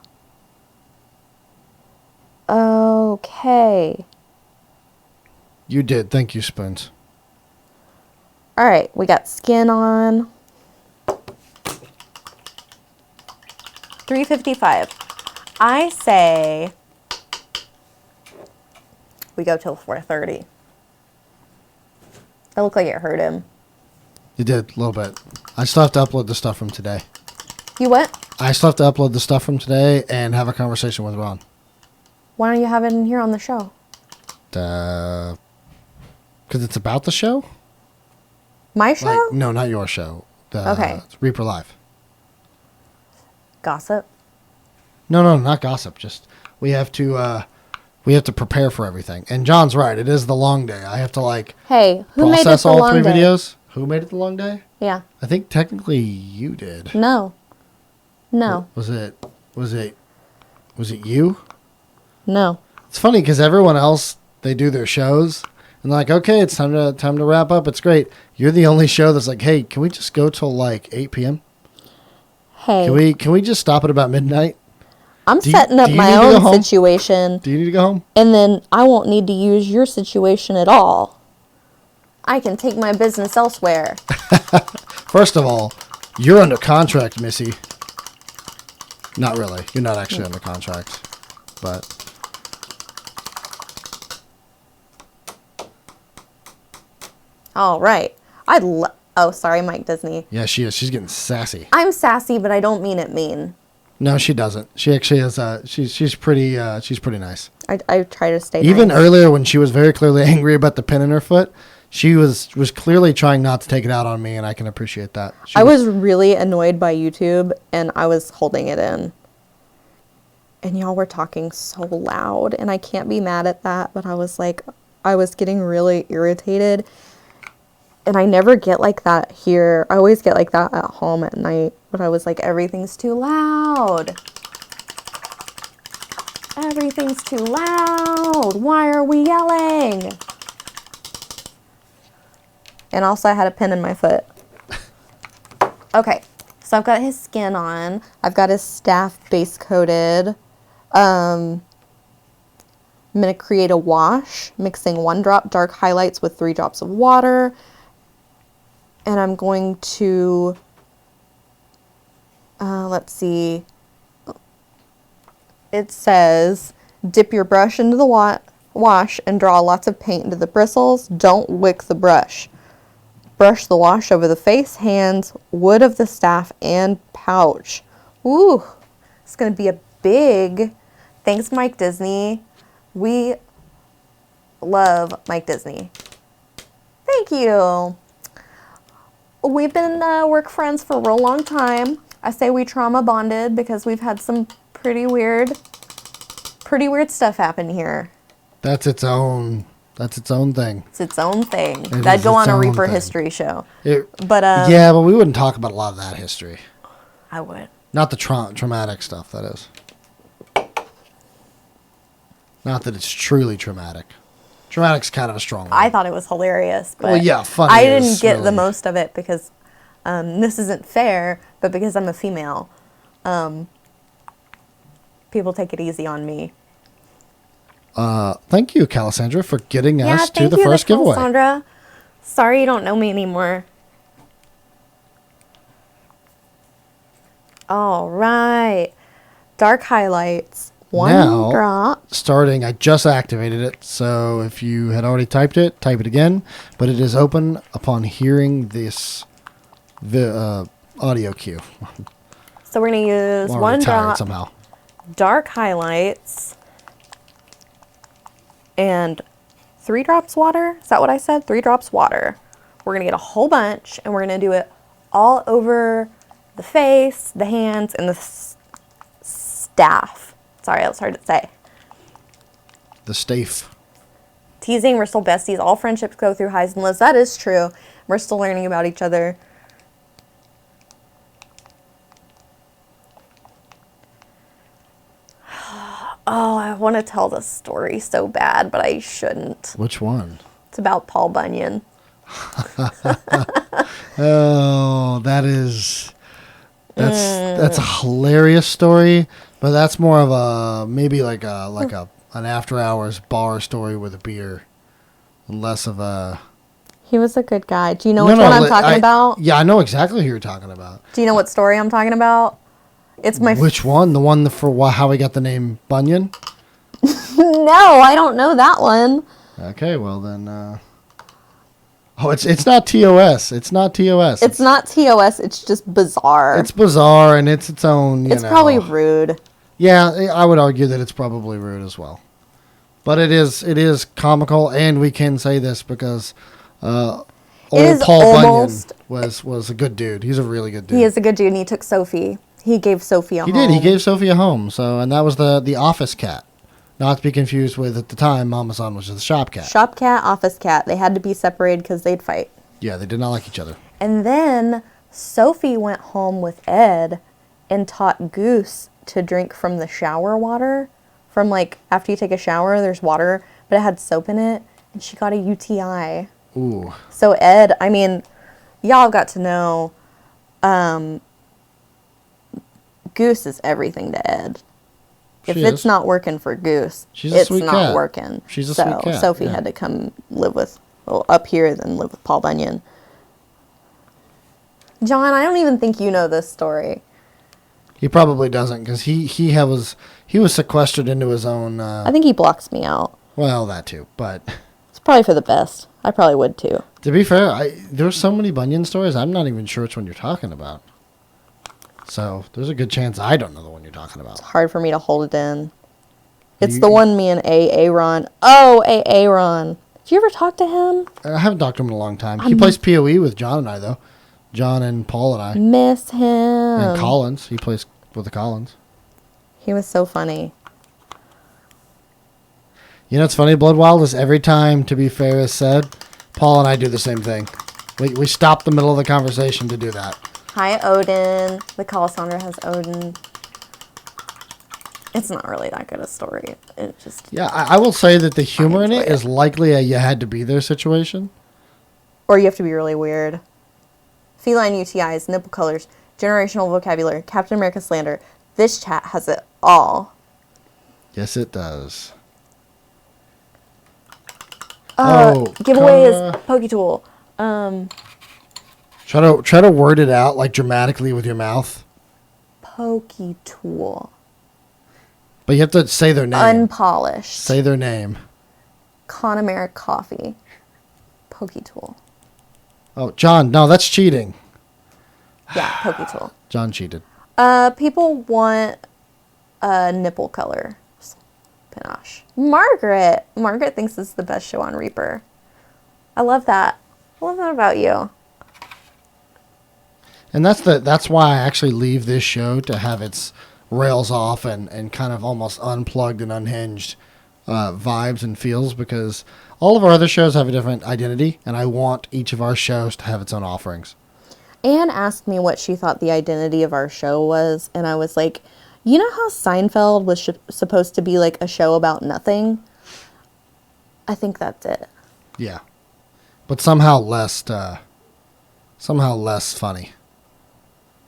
Okay. You did. Thank you, Spoons. All right, we got skin on. 355. I say we go till 4:30. That looked like it hurt him. You did, a little bit. I still have to upload the stuff from today. You what? I still have to upload the stuff from today and have a conversation with Ron. Why don't you have it in here on the show? Because it's about the show? My show? Like, no, not your show. Okay. Reaper Live. Gossip? No, not gossip. Just we have to prepare for everything. And John's right. It is the long day. I have to Hey, who made it process the all long 3 day? videos. Who made it the long day? Yeah. I think technically you did. No. Was it you? No. It's funny because everyone else, they do their shows and they're like, okay, it's time to wrap up. It's great. You're the only show that's like, hey, can we just go till like 8 p.m.? Hey. Can we just stop at about midnight? I'm setting up my own situation. Do you need to go home? And then I won't need to use your situation at all. I can take my business elsewhere. First of all, you're under contract, Missy. Not really. You're not actually under contract. But All right. Oh, sorry, Mike Disney. yeah, she is. She's getting sassy. I'm sassy, but I don't mean it mean. No, she doesn't. She actually is. She's pretty nice. I try to stay Even nice. earlier when she was very clearly angry about the pin in her foot, she was clearly trying not to take it out on me, and I can appreciate that. I was really annoyed by YouTube, and I was holding it in. And y'all were talking so loud, and I can't be mad at that, but I was getting really irritated. And I never get like that here. I always get like that at home at night. But I was like, everything's too loud. Everything's too loud. Why are we yelling? And also I had a pin in my foot. Okay, so I've got his skin on. I've got his staff base coated. I'm going to create a wash, mixing 1 drop dark highlights with 3 drops of water. And I'm going to, let's see, it says, dip your brush into the wash and draw lots of paint into the bristles. Don't wick the brush. Brush the wash over the face, hands, wood of the staff, and pouch. Ooh, it's going to be a big, thanks Mike Disney. We love Mike Disney. Thank you. We've been work friends for a real long time. I say we trauma bonded because we've had some pretty weird stuff happen here. That's its own thing. It's its own thing. It That'd is go its on a own Reaper thing. history show. But But yeah, but we wouldn't talk about a lot of that history. I would. Not the traumatic stuff, that is. Not that it's truly traumatic. Traumatic's kind of a strong word. I thought it was hilarious, but Well, yeah, funny I is didn't get the really- most of it because this isn't fair, but because I'm a female, people take it easy on me. Thank you, Calasandra, for getting Yeah, us to thank the you, first giveaway. Sandra. Sorry you don't know me anymore. All right. Dark highlights. One Now, drop. starting, I just activated it, so if you had already typed it, type it again. But it is open upon hearing the audio cue. So we're going to use I'm one already tired drop somehow. dark highlights and 3 drops water. Is that what I said? 3 drops water. We're going to get a whole bunch and we're going to do it all over the face, the hands, and the staff. Sorry, that was hard to say. The staff. Teasing, we're still besties. All friendships go through highs and lows. That is true. We're still learning about each other. Oh, I want to tell this story so bad, but I shouldn't. Which one? It's about Paul Bunyan. Oh, that's a hilarious story, but that's more of a maybe like an after hours bar story with a beer, and less of a. He was a good guy. Do you know which one I'm talking about? Yeah, I know exactly who you're talking about. Do you know what story I'm talking about? It's my Which one? The one for how he got the name Bunyan? No, I don't know that one. Okay, well then. Oh, it's not TOS. It's not TOS. It's not TOS. It's just bizarre. It's bizarre and it's its own. It's probably rude. Yeah, I would argue that it's probably rude as well. But it is comical, and we can say this because old Paul almost- Bunyan was a good dude. He's a really good dude. He is a good dude, and he took Sophie. He gave Sophie a home. He did. He gave Sophie a home. So, and that was the office cat, not to be confused with at the time Mama Son was the shop cat. Shop cat, office cat. They had to be separated because they'd fight. Yeah, they did not like each other. And then Sophie went home with Ed and taught Goose to drink from the shower water. From like after you take a shower, there's water, but it had soap in it, and she got a UTI. Ooh. So Ed, I mean, y'all got to know Goose is everything to Ed. If She it's is. not working for Goose, She's a it's sweet not cat. working. She's a so sweet cat, Sophie yeah. had to come live with, well, up here, then live with Paul Bunyan. John, I don't even think you know this story. He probably doesn't because he was sequestered into his own. I think he blocks me out. Well, that too. But It's probably for the best. I probably would too. to be fair, there's so many Bunyan stories. I'm not even sure which one you're talking about. So there's a good chance I don't know the one you're talking about. Hard for me to hold it in. It's You- the one me and Aaron. Oh, Aaron. Did you ever talk to him? I haven't talked to him in a long time. He plays PoE with John and I though. John and Paul and I. Miss him. And Collins. He plays with the Collins. He was so funny. You know what's funny, Bloodwild, is every time, to be fair, is said, Paul and I do the same thing. We stop the middle of the conversation to do that. Hi, Odin. The Calasandra has Odin. It's not really that good a story. It just... Yeah, I will say that the humor in enjoy it is likely a you had to be there situation. Or you have to be really weird. Feline UTIs, nipple colors, generational vocabulary, Captain America slander. This chat has it all. Yes, it does. Giveaway is kinda- Poketool. Try to word it out like dramatically with your mouth, Poketool. but you have to say their name. Unpolished. Say their name. Connemara coffee. Poketool. Oh, John, no, that's cheating. Yeah, Poketool. John cheated. People want nipple color panache. Margaret thinks this is the best show on Reaper. I love that. I love that about you. And that's why I actually leave this show to have its rails off and kind of almost unplugged and unhinged vibes and feels, because all of our other shows have a different identity, and I want each of our shows to have its own offerings. Anne asked me what she thought the identity of our show was, and I was like, you know how Seinfeld was supposed to be like a show about nothing? I think that's it. Yeah. But somehow less funny.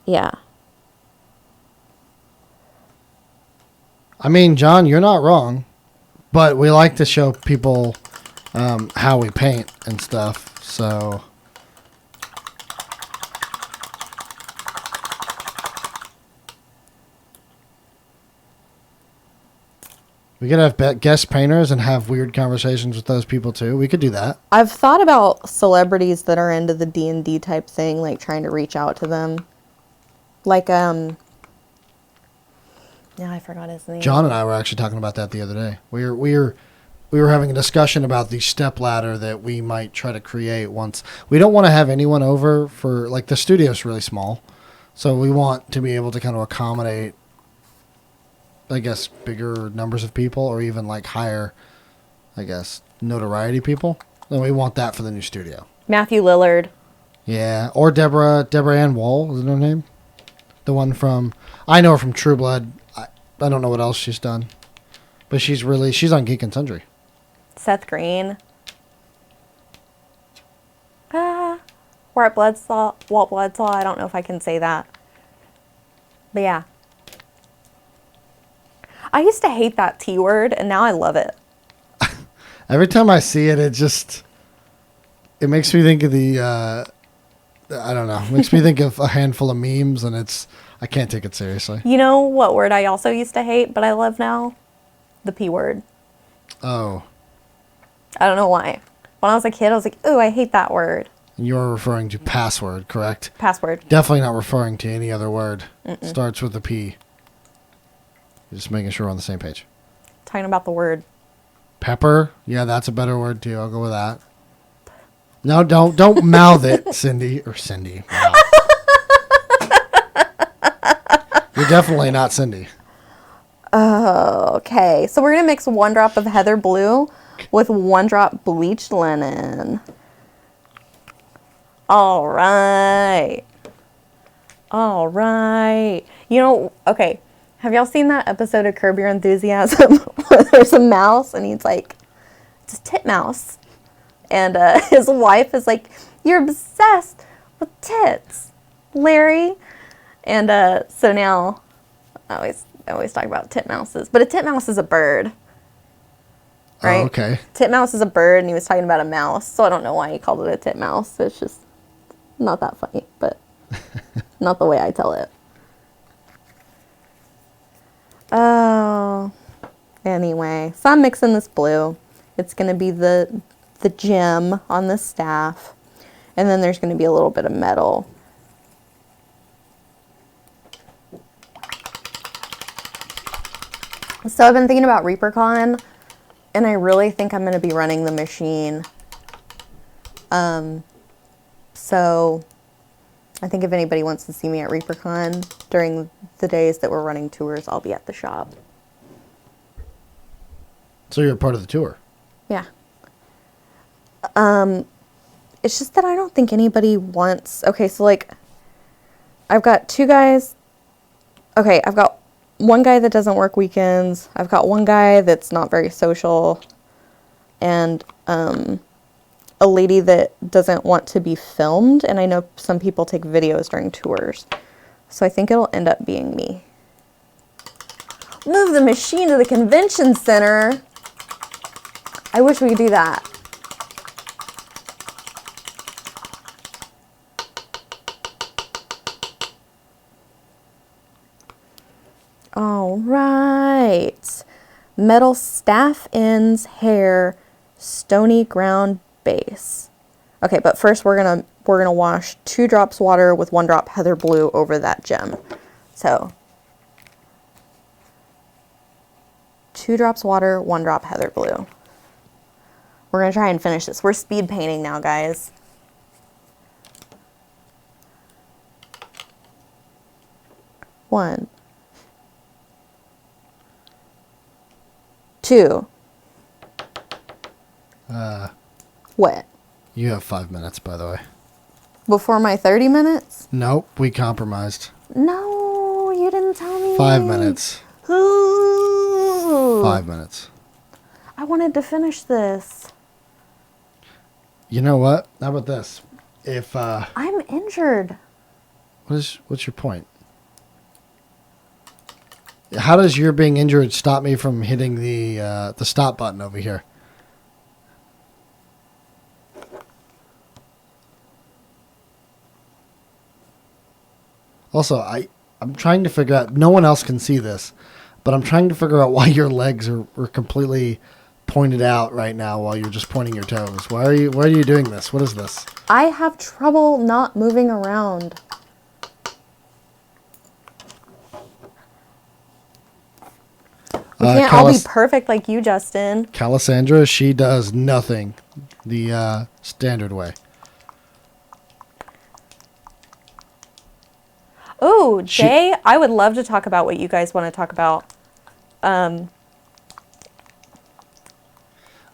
Yeah. I mean, John, you're not wrong, but we like to show people how we paint and stuff, so... We could have guest painters and have weird conversations with those people too. We could do that. I've thought about celebrities that are into the D&D type thing, like trying to reach out to them. Like, yeah, I forgot his name. John and I were actually talking about that the other day. We were having a discussion about the step ladder that we might try to create once. We don't want to have anyone over for, like, the studio's really small. So we want to be able to kind of accommodate, I guess, bigger numbers of people, or even like higher, I guess, notoriety people. And we want that for the new studio. Matthew Lillard. Yeah, or Deborah Ann Wall, is her name? The one from, I know her from True Blood. I don't know what else she's done, but she's on Geek and Sundry. Seth Green. Walt Bledsaw. I don't know if I can say that. But yeah. I used to hate that T word, and now I love it. Every time I see it, it makes me think of I don't know. It makes me think of a handful of memes, and I can't take it seriously. You know what word I also used to hate, but I love now? The P word. Oh. I don't know why. When I was a kid, I was like, ooh, I hate that word. You're referring to password, correct? Password. Definitely not referring to any other word. Starts with a P. Just making sure we're on the same page. Talking about the word. Pepper? Yeah, that's a better word too. I'll go with that. No, don't mouth it, Cindy. Or Cindy. Wow. You're definitely not Cindy. Okay, so we're going to mix 1 drop of heather blue with 1 drop bleached linen. All right. You know, okay, have y'all seen that episode of Curb Your Enthusiasm where there's a mouse and he's like, it's a titmouse. And his wife is like, you're obsessed with tits, Larry. And so now, I always talk about titmouses. But a titmouse is a bird. Right? Oh, okay. Titmouse is a bird, and he was talking about a mouse. So I don't know why he called it a titmouse. It's just not that funny, but not the way I tell it. Oh. Anyway, so I'm mixing this blue. It's going to be the gem on the staff. And then there's going to be a little bit of metal. So I've been thinking about ReaperCon, and I really think I'm going to be running the machine. So I think if anybody wants to see me at ReaperCon during the days that we're running tours, I'll be at the shop. So you're a part of the tour? Yeah. It's just that I don't think anybody wants... Okay, so like, I've got 2 guys. Okay, I've got 1 guy that doesn't work weekends. I've got 1 guy that's not very social. And a lady that doesn't want to be filmed. And I know some people take videos during tours. So I think it'll end up being me. Move the machine to the convention center. I wish we could do that. All right. Metal staff ends, hair, stony ground base. Okay, but first we're gonna wash 2 drops water with 1 drop heather blue over that gem. So 2 drops water, 1 drop heather blue. We're gonna try and finish this. We're speed painting now, guys. 1, 2. What? You have 5 minutes, by the way. Before my 30 minutes? Nope, we compromised. No, you didn't tell me. 5 minutes. Ooh. 5 minutes. I wanted to finish this. You know what? How about this? If I'm injured. what's your point? How does your being injured stop me from hitting the stop button over here? Also, I'm trying to figure out. No one else can see this, but I'm trying to figure out why your legs are completely pointed out right now while you're just pointing your toes. Why are you doing this? What is this? I have trouble not moving around. We can't all be perfect like you, Justin. Calisandra, she does nothing the standard way. Oh, Jay, I would love to talk about what you guys want to talk about.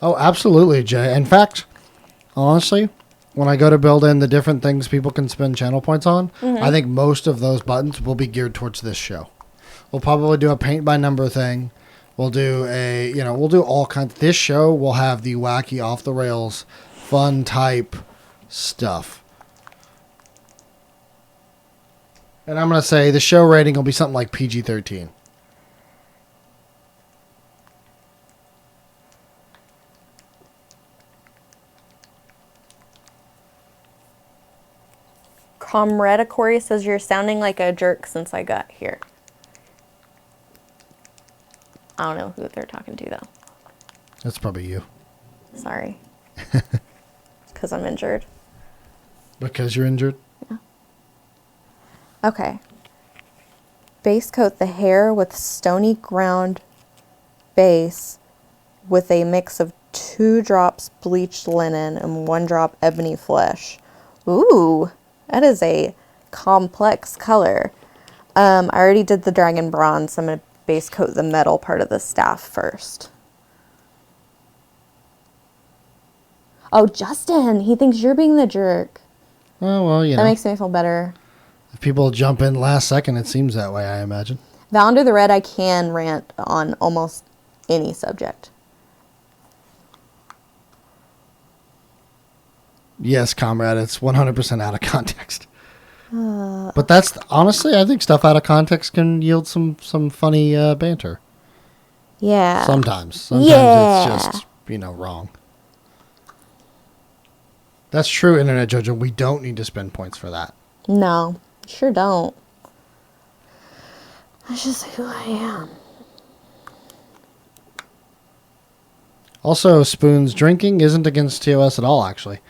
Oh, absolutely, Jay. In fact, honestly, when I go to build in the different things people can spend channel points on, I think most of those buttons will be geared towards this show. We'll probably do a paint by number thing. We'll do we'll do all kinds. This show will have the wacky, off the rails, fun type stuff. And I'm going to say the show rating will be something like PG-13. Comrade Corey says you're sounding like a jerk since I got here. I don't know who they're talking to, though. That's probably you. Sorry. Because I'm injured. Because you're injured? Yeah. Okay. Base coat the hair with stony ground base with a mix of 2 drops bleached linen and 1 drop ebony flesh. Ooh, that is a complex color. I already did the dragon bronze, so I'm going to base coat the metal part of the staff first. Oh, Justin, he thinks you're being the jerk. Oh, well, That makes me feel better. If people jump in last second, it seems that way, I imagine. Valender the Red, I can rant on almost any subject. Yes, comrade, it's 100% out of context. But that's, honestly, I think stuff out of context can yield some funny banter. Yeah. Sometimes Yeah. it's just, wrong. That's true, Internet Jojo. We don't need to spend points for that. No, sure don't. That's just who I am. Also, Spoon's drinking isn't against TOS at all, actually.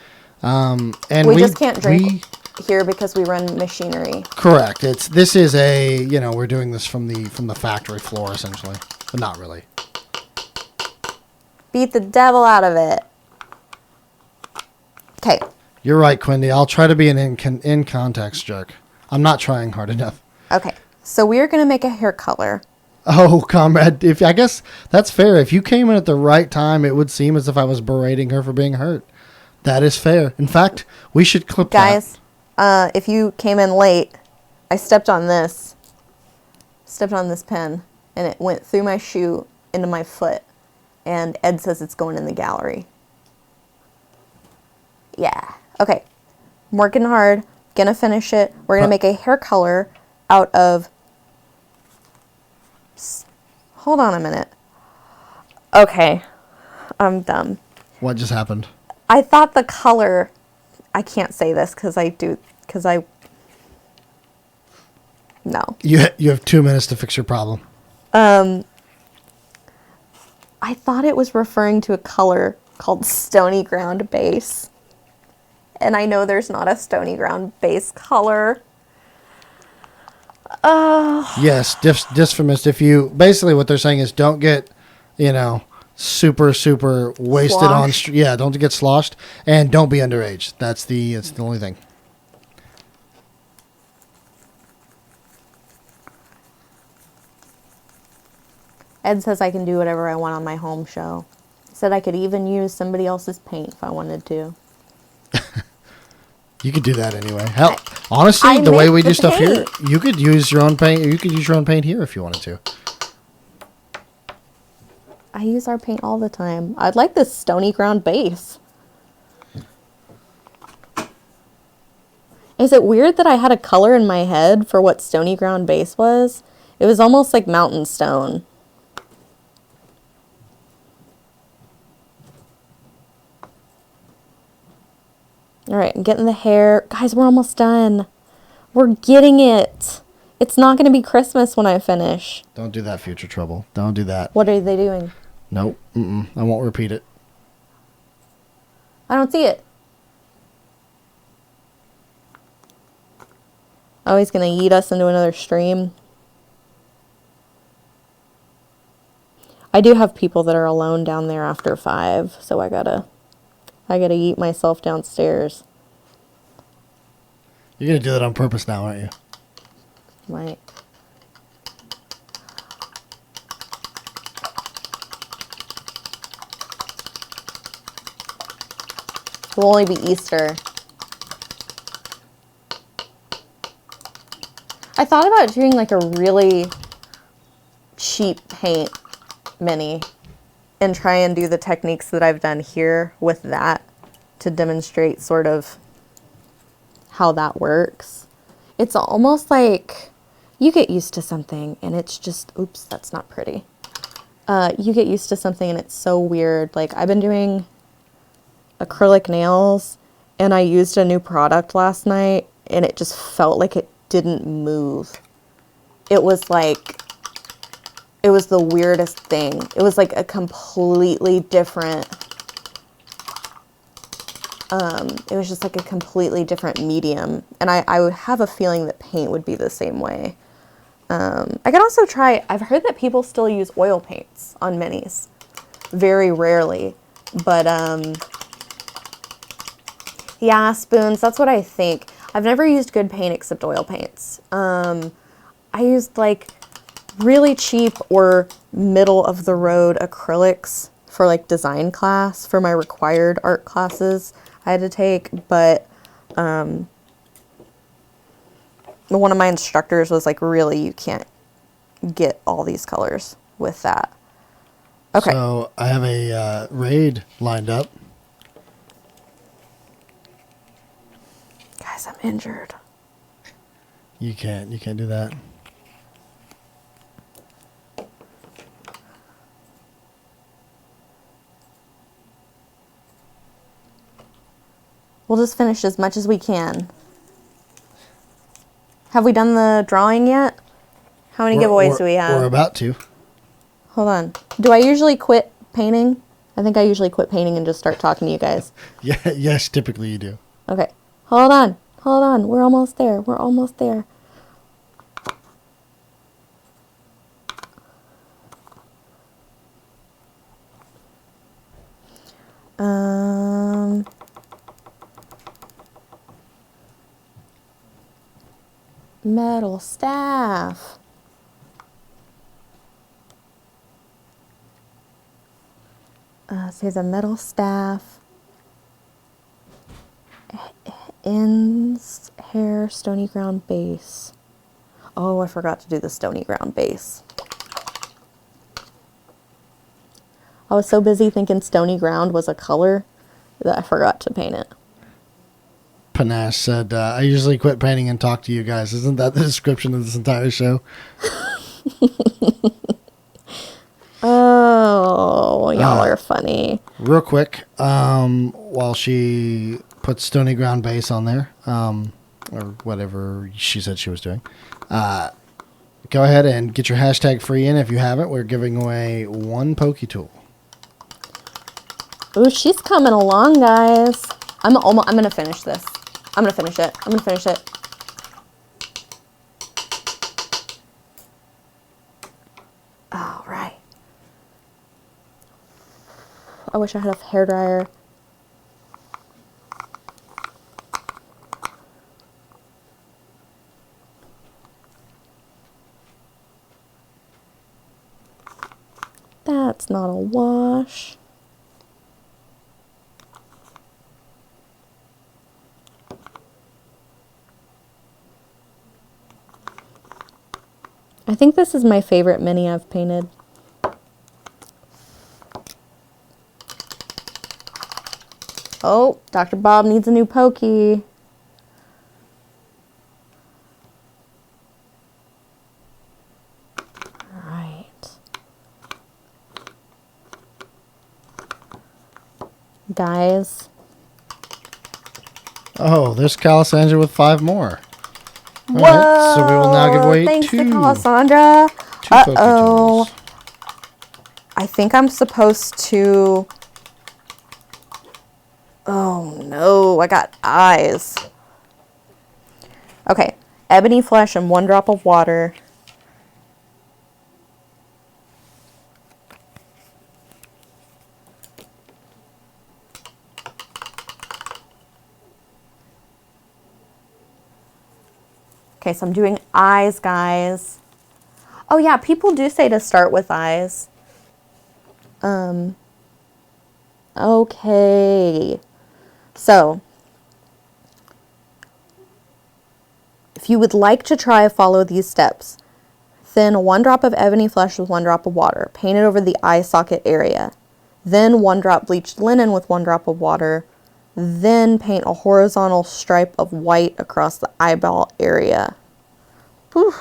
And we just can't drink here because we run machinery. Correct. This is a, we're doing this from the factory floor, essentially. But not really. Beat the devil out of it. Okay. You're right, Quindy. I'll try to be an in context jerk. I'm not trying hard enough. Okay. So we are going to make a hair color. Oh, comrade, I guess that's fair. If you came in at the right time, it would seem as if I was berating her for being hurt. That is fair. In fact, we should clip that. Guys, if you came in late, I stepped on this pen, and it went through my shoe into my foot, and Ed says it's going in the gallery. Yeah. Okay. I'm working hard. Gonna finish it. We're gonna make a hair color out of... Hold on a minute. Okay. I'm dumb. What just happened? I thought the color... I can't say this No. You have 2 minutes to fix your problem. I thought it was referring to a color called stony ground base. And I know there's not a stony ground base color. Yes, dysphamus. If you basically what they're saying is don't get, super wasted Sloshed. on. Don't get sloshed, and don't be underage. That's the only thing. Ed says I can do whatever I want on my home show. He said I could even use somebody else's paint if I wanted to. You could do that anyway. Hell, honestly, I the way make we the do stuff here, paint. you could use your own paint. You could use your own paint here if you wanted to. I use our paint all the time. I'd like this stony ground base. Is it weird that I had a color in my head for what stony ground base was? It was almost like mountain stone. All right, I'm getting the hair. Guys, we're almost done. We're getting it. It's not going to be Christmas when I finish. Don't do that, future trouble. Don't do that. What are they doing? Nope. I won't repeat it. I don't see it. Oh, he's going to yeet us into another stream. I do have people that are alone down there after 5, so I gotta yeet myself downstairs. You're going to do that on purpose now, aren't you? Right. It will only be Easter. I thought about doing like a really cheap paint mini and try and do the techniques that I've done here with that to demonstrate sort of how that works. It's almost like you get used to something and it's just, oops, that's not pretty. You get used to something and it's so weird. Like I've been doing acrylic nails and I used a new product last night and it just felt like it didn't move. It was the weirdest thing. It was like a completely different, it was just like a completely different medium. And I would have a feeling that paint would be the same way. I could also try, I've heard that people still use oil paints on minis. Very rarely. But, yeah, spoons, that's what I think. I've never used good paint except oil paints. I used like really cheap or middle of the road acrylics for like design class for my required art classes I had to take, but one of my instructors was like, really, you can't get all these colors with that. Okay. So I have a raid lined up. Guys, I'm injured. You can't do that. We'll just finish as much as we can. Have we done the drawing yet? How many giveaways do we have? We're about to. Hold on. Do I usually quit painting? I think I usually quit painting and just start talking to you guys. Yeah, yes, typically you do. Okay. Hold on. Hold on. We're almost there. We're almost there. Metal staff. So here's a metal staff. Ends, hair, stony ground base. Oh, I forgot to do the stony ground base. I was so busy thinking stony ground was a color that I forgot to paint it. Panache said, I usually quit painting and talk to you guys. Isn't that the description of this entire show? Oh, y'all are funny. Real quick, while she puts stony ground base on there, or whatever she said she was doing, go ahead and get your hashtag free in. If you haven't, we're giving away 1 Pokey Tool. Ooh, she's coming along, guys. I'm gonna finish this. I'm gonna finish it. I'm gonna finish it. All right. I wish I had a hairdryer. That's not a wash. I think this is my favorite mini I've painted. Oh, Dr. Bob needs a new pokey. All right. Guys. Oh, there's Calisandra with 5 more. All Whoa! right, so we will now give away Thanks two. to Calisandra. Two Poke Tools. I think I'm supposed to... Oh no, I got eyes. Okay, ebony flesh and 1 drop of water. Okay, so I'm doing eyes, guys. Oh yeah, people do say to start with eyes. Okay. So, if you would like to try follow these steps, thin 1 drop of ebony flesh with 1 drop of water. Paint it over the eye socket area. Then 1 drop bleached linen with 1 drop of water. Then paint a horizontal stripe of white across the eyeball area. Whew.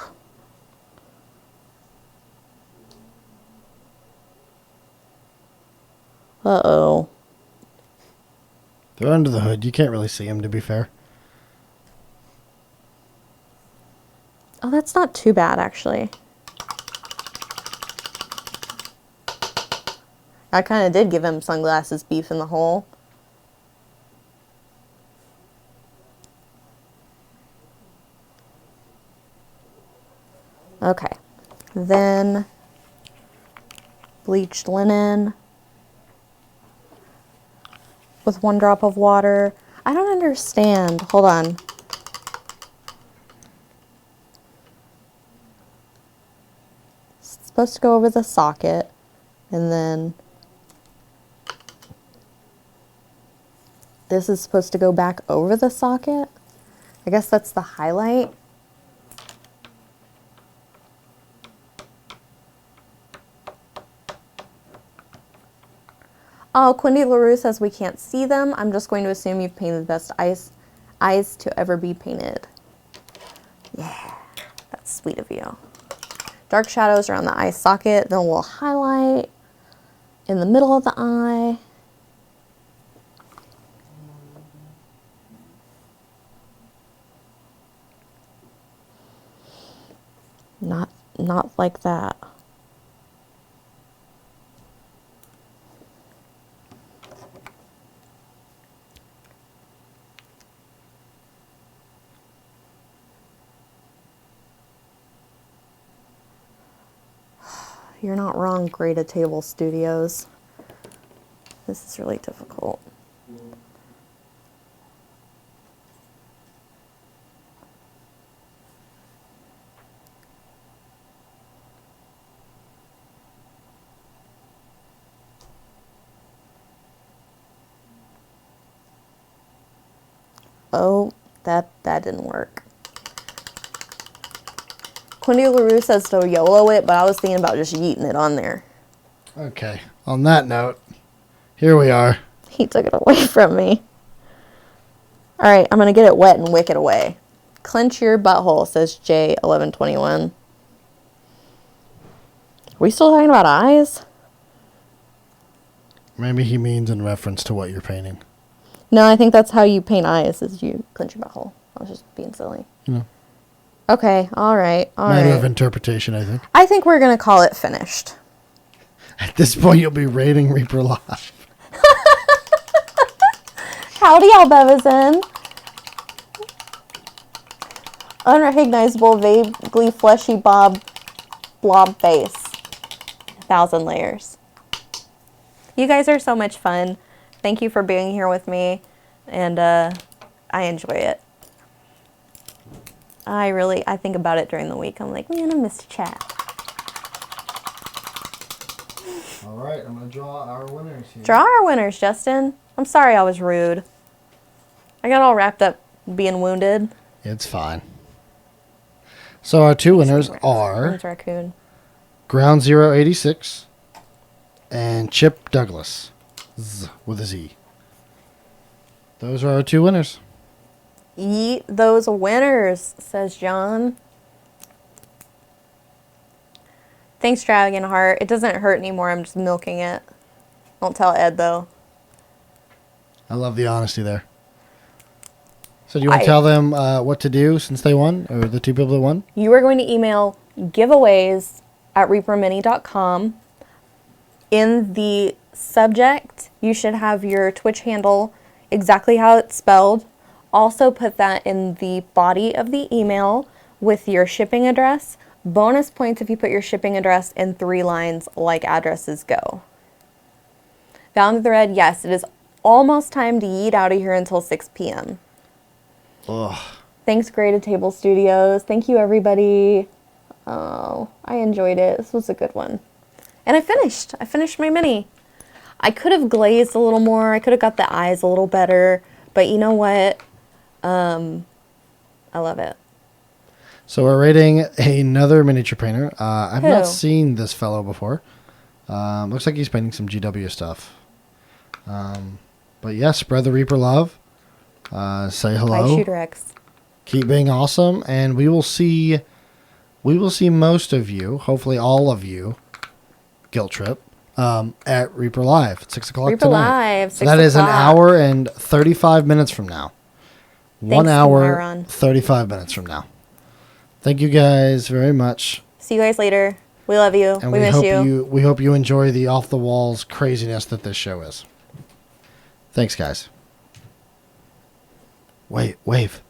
Uh-oh. They're under the hood. You can't really see them, to be fair. Oh, that's not too bad, actually. I kind of did give him sunglasses beef in the hole. Okay. Then bleached linen with 1 drop of water. I don't understand. Hold on. It's supposed to go over the socket, and then this is supposed to go back over the socket. I guess that's the highlight. Oh, Quindy LaRue says we can't see them. I'm just going to assume you've painted the best eyes to ever be painted. Yeah, that's sweet of you. Dark shadows around the eye socket, then a little highlight in the middle of the eye. Not like that. You're not wrong, Greta Table Studios. This is really difficult. Oh, that didn't work. Quindy LaRue says to YOLO it, but I was thinking about just yeeting it on there. Okay, on that note, here we are. He took it away from me. All right, I'm going to get it wet and wick it away. Clench your butthole, says J1121. Are we still talking about eyes? Maybe he means in reference to what you're painting. No, I think that's how you paint eyes, is you clench your butthole. I was just being silly. You know, Okay, all right. matter of interpretation, I think. I think we're going to call it finished. At this point, you'll be rating Reaper Live. Howdy, Albevison. Unrecognizable, vaguely fleshy blob face. 1,000 layers. You guys are so much fun. Thank you for being here with me, and I enjoy it. I think about it during the week. I'm like, man, I missed chat. All right, I'm going to draw our winners here. Draw our winners, Justin. I'm sorry I was rude. I got all wrapped up being wounded. It's fine. So our two winners are Where's Raccoon? Ground Zero 86 and Chip Douglas with a Z. Those are our two winners. Eat those winners, says John. Thanks, Dragonheart. It doesn't hurt anymore. I'm just milking it. Don't tell Ed, though. I love the honesty there. So do you want to tell them what to do since they won, or the two people that won? You are going to email giveaways@reapermini.com. In the subject, you should have your Twitch handle, exactly how it's spelled. Also put that in the body of the email with your shipping address. Bonus points if you put your shipping address in 3 lines like addresses go. Found the thread. Yes, it is almost time to yeet out of here until 6 p.m. Ugh. Thanks, Graded Table Studios. Thank you, everybody. Oh, I enjoyed it. This was a good one. And I finished. I finished my mini. I could have glazed a little more. I could have got the eyes a little better. But you know what? I love it. So we're rating another miniature painter. I've Who? not seen this fellow before. Looks like he's painting some GW stuff. But yeah, spread the Reaper love. Say hello. Bye, Shooter X. Keep being awesome, and we will see most of you, hopefully all of you, guilt trip, at Reaper Live at 6 o'clock Reaper tonight. Live, So 6 that is an o'clock. hour and 35 minutes from now. Thanks, 1 hour, Myron. 35 minutes from now. Thank you guys very much. See you guys later. We love you. And we miss hope you. we hope you enjoy the off the walls craziness that this show is. Thanks, guys. Wait, wave.